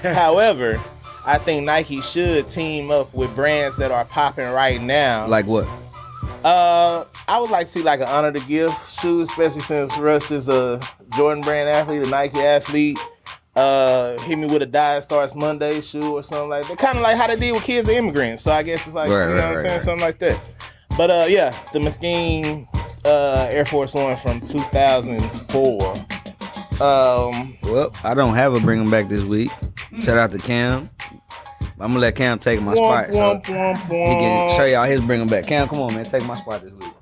However, I think Nike should team up with brands that are popping right now. Like what? I would like to see like an Honor the Gift shoe, especially since Russ is a Jordan brand athlete, a Nike athlete. Hit me with a Die Starts Monday shoe or something like that. Kind of like how they did with Kids of Immigrants. So I guess it's like, what I'm saying? Something like that. But yeah, the Moschine Air Force One from 2004. Well, I don't have a Bring Them Back this week. Shout out to Cam. I'm gonna let Cam take my spot so he can show y'all his Bring Them Back. Cam, come on, man, take my spot this week.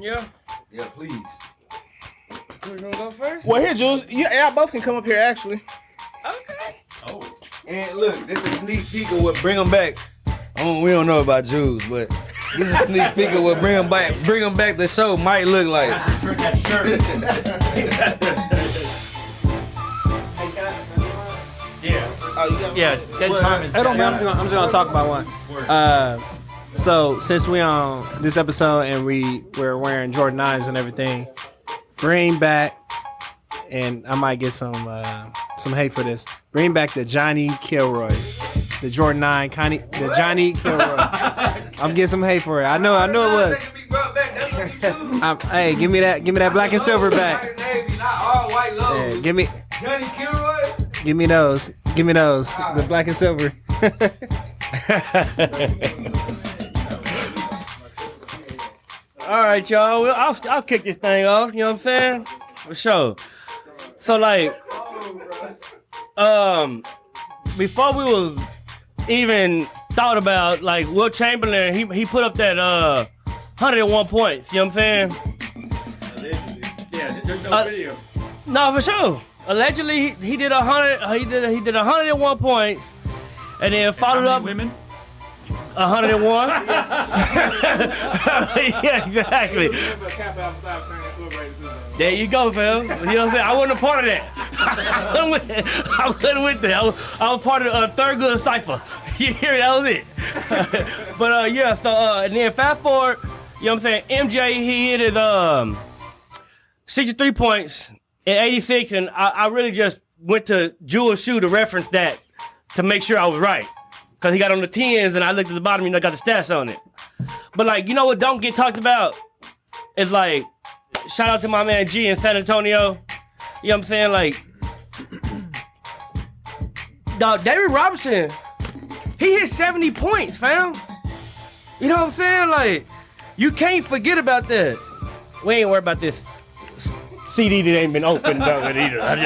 Yeah, please. You gonna go first? Well, here, Jules, y'all both can come up here actually. Okay. Oh. And look, this is a sneak peek of what bring them back. We don't know about Jews, but this is a sneak peek of what bring them back. Bring them back. The show might look like. Turn that shirt. Yeah, dead time is I'm just gonna talk about one. So since we on this episode and we're wearing Jordan 9s and everything, bring back, and I might get some hate for this. Bring back the Johnny Kilroy, the Jordan 9, the Johnny Kilroy. I'm getting some hate for it. I know it was. Hey, give me that black and silver back. Yeah, give me Johnny Kilroy. Give me those. The black and silver. All right, y'all. Well, I'll kick this thing off. You know what I'm saying? For sure. So like, before we was even thought about like Will Chamberlain, he put up that 101 points. You know what I'm saying? Yeah, there's no video. No, for sure. Allegedly, he did 100. He did 101 points, and then followed up women. 101. Yeah, exactly. There you go, Phil. You know what I'm saying? I wasn't a part of that. I wasn't with that. I was part of the Third Good Cypher. You hear me? That was it. But yeah, so and then fast forward, you know what I'm saying? MJ, he hit his 63 points in 86, and I really just went to Jewel's Shoe to reference that to make sure I was right. Because he got on the 10s, and I looked at the bottom, and I got the stats on it. But, like, you know what don't get talked about? It's like, shout out to my man G in San Antonio. You know what I'm saying? Like, dog, David Robinson, he hit 70 points, fam. You know what I'm saying? Like, you can't forget about that. We ain't worried about this CD that ain't been opened up either. I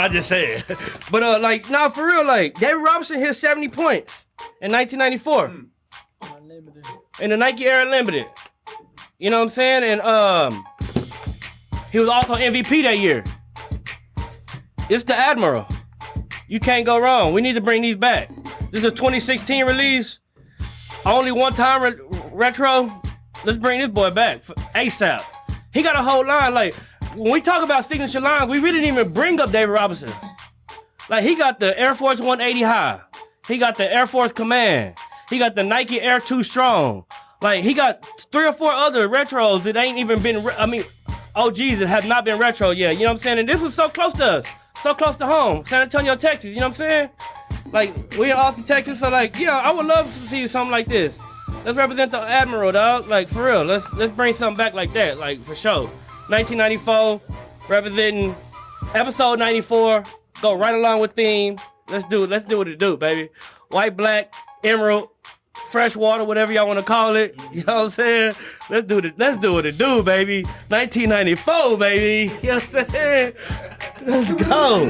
just said. But like, nah, for real, like David Robinson hit 70 points in 1994 in the Nike Era Limited. You know what I'm saying? And he was also MVP that year. It's the Admiral. You can't go wrong. We need to bring these back. This is a 2016 release. Only one time retro. Let's bring this boy back for ASAP. He got a whole line like. When we talk about signature lines, we really didn't even bring up David Robinson. Like, he got the Air Force 180 High. He got the Air Force Command. He got the Nike Air 2 Strong. Like, he got 3 or 4 other retros that ain't even been, OGs that have not been retro yet. You know what I'm saying? And this was so close to us. So close to home. San Antonio, Texas. You know what I'm saying? Like, we in Austin, Texas. So, like, yeah, I would love to see something like this. Let's represent the Admiral, dog. Like, for real. Let's bring something back like that. Like, for sure. 1994, representing episode 94. Go right along with theme. Let's do what it do, baby. White, black, emerald, freshwater, whatever y'all want to call it. You know what I'm saying? Let's do what it do, baby. 1994, baby. You know what I'm saying? Let's go.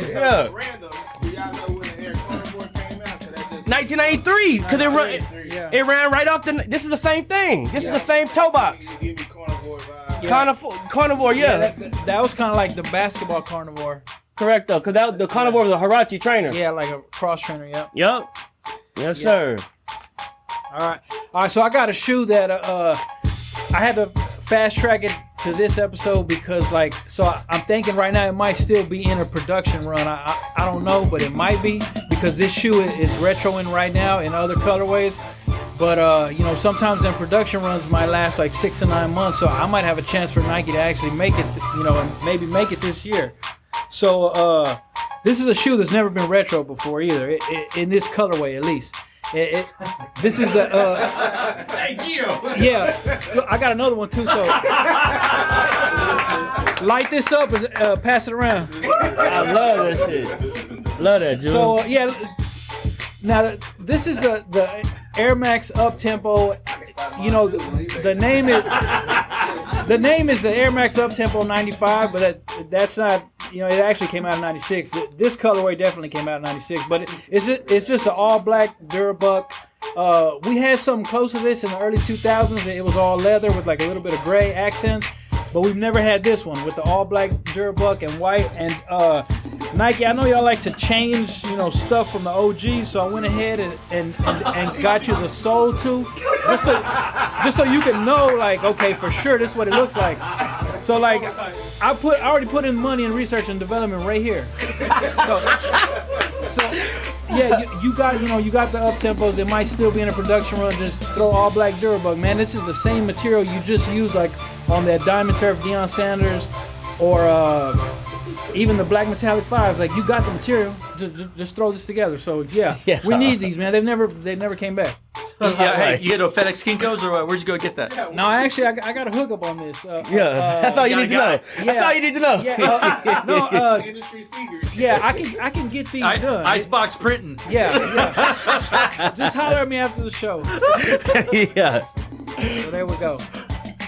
Yeah. 1993, because it ran right off the. This is the same thing. This is the same toe box. Carnivore, yeah. That was kind of like the basketball carnivore. Correct, though, because the carnivore was a Hirachi trainer. Yeah, like a cross trainer, yep. Yep. Yes, sir. All right, so I got a shoe that I had to fast track it to this episode because, like, so I'm thinking right now it might still be in a production run. I don't know, but it might be because this shoe is retroing right now in other colorways. But, you know, sometimes in production runs might last like 6 to 9 months. So I might have a chance for Nike to actually make it, you know, and maybe make it this year. So this is a shoe that's never been retro before either, in this colorway at least. This is the... Hey, Gio! Yeah. Look, I got another one too, so... Light this up and pass it around. I love that shit. Love that, dude. So, yeah... Now, this is the Air Max Up Tempo. You know, the name is the Air Max Up Tempo 95, but that's not. You know, it actually came out in 96. This colorway definitely came out in 96, but it's just an all black Durabuck. We had something close to this in the early 2000s. It was all leather with like a little bit of gray accents. But we've never had this one with the all black Durabuck and white. And Nike, I know y'all like to change, stuff from the OG, so I went ahead and got you the Soul 2, just so you can know, like, okay, for sure, this is what it looks like. So, like, I already put in money in research and development right here. So yeah, you got the up tempos. It might still be in a production run. Just throw all black Durabug, man. This is the same material you just used, like on that Diamond Turf Deion Sanders, or even the black metallic 5s. Like, you got the material. Just throw this together. So yeah, we need these, man. They never came back. Yeah, hey, you get a FedEx Kinko's, or where'd you go get that? No, actually, I got a hookup on this. That's all you need to know. That's all you need to know. Industry secret. Yeah, I can get these done. Icebox printing. Yeah. Just holler at me after the show. Yeah. So there we go.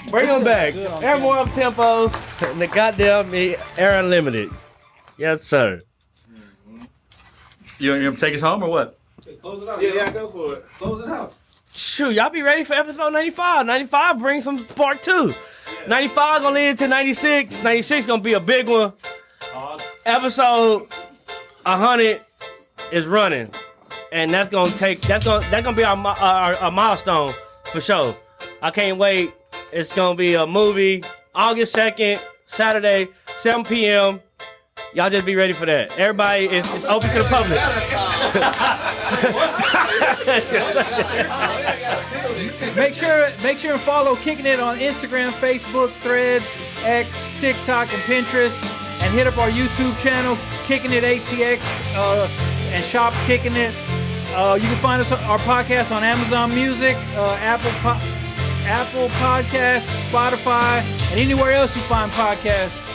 Bring them back. Air more up tempo. And the goddamn Air Unlimited. Yes, sir. You want to take us home or what? Close it out. Yeah, go for it. Close it out. Shoot, y'all be ready for episode 95. 95 brings some spark too. 95 gonna lead to 96. 96 gonna be a big one. Episode 100 is running, and that's gonna be our milestone for sure. I can't wait. It's gonna be a movie August 2nd, Saturday, 7 p.m. Y'all just be ready for that. Everybody, it's open to the public. Make sure and follow Kicking It on Instagram, Facebook, Threads, X, TikTok, and Pinterest, and hit up our YouTube channel, Kicking It ATX, and shop Kicking It. You can find our podcast on Amazon Music, Apple Podcasts, Spotify, and anywhere else you find podcasts.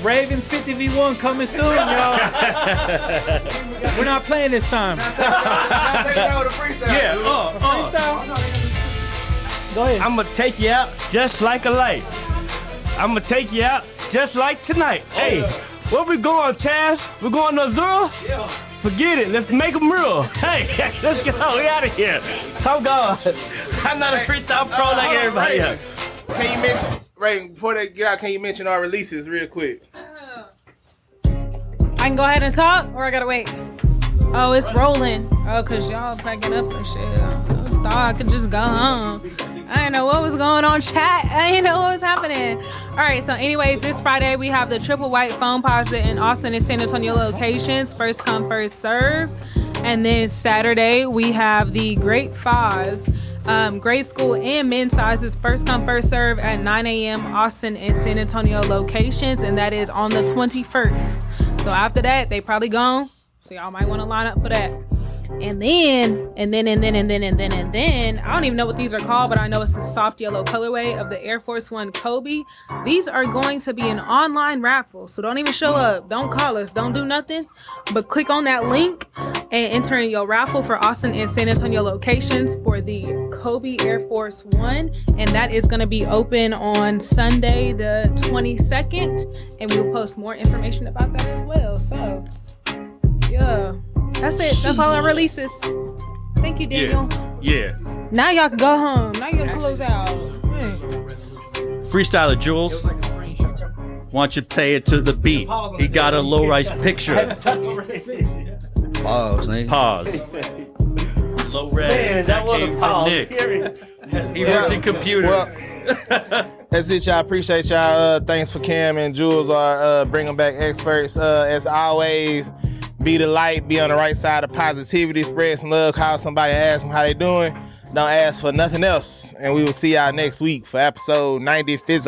Ravens 50v1 coming soon, y'all. We're not playing this time. Yeah. Freestyle? Go ahead. I'm gonna take you out just like a light. I'm gonna take you out just like tonight. Hey, where we going, Chaz? We're going to Azura? Yeah. Forget it. Let's make them real. Hey, let's get out of here. I'm gone. I'm not a freestyle pro like everybody else. Can you mention, Ray, before they get out, can you mention our releases real quick? I can go ahead and talk, or I gotta wait? Oh, it's rolling. Oh, cause y'all packing up and shit. I thought I could just go home. I didn't know what was going on, chat. I didn't know what was happening. All right, so anyways, this Friday we have the Triple White Phone Posit in Austin and San Antonio locations. First come, first serve. And then Saturday we have the Great Fives. Grade school and men's sizes, first come, first serve at 9 a.m. Austin and San Antonio locations, and that is on the 21st. So after that, they probably gone. So y'all might want to line up for that. And then, I don't even know what these are called, but I know it's the soft yellow colorway of the Air Force One Kobe. These are going to be an online raffle, so don't even show up. Don't call us. Don't do nothing. But click on that link and enter in your raffle for Austin and San Antonio locations for the Kobe Air Force One. And that is going to be open on Sunday, the 22nd. And we'll post more information about that as well. So, yeah. That's it. That's all our releases. Thank you, Daniel. Yeah. Now y'all can go home. Now you can close out. Freestyler Jules. Why don't you say it to the beat? He got a low-rise picture. Pause, nigga. Pause. Low-res. Man, that was came a from pause. Nick. He works in computers. Well, that's it, y'all. Appreciate y'all. Thanks for Cam and Jules, our bringing back experts. As always, be the light, be on the right side of positivity, spread some love, call somebody and ask them how they doing. Don't ask for nothing else. And we will see y'all next week for episode 90 Fizz.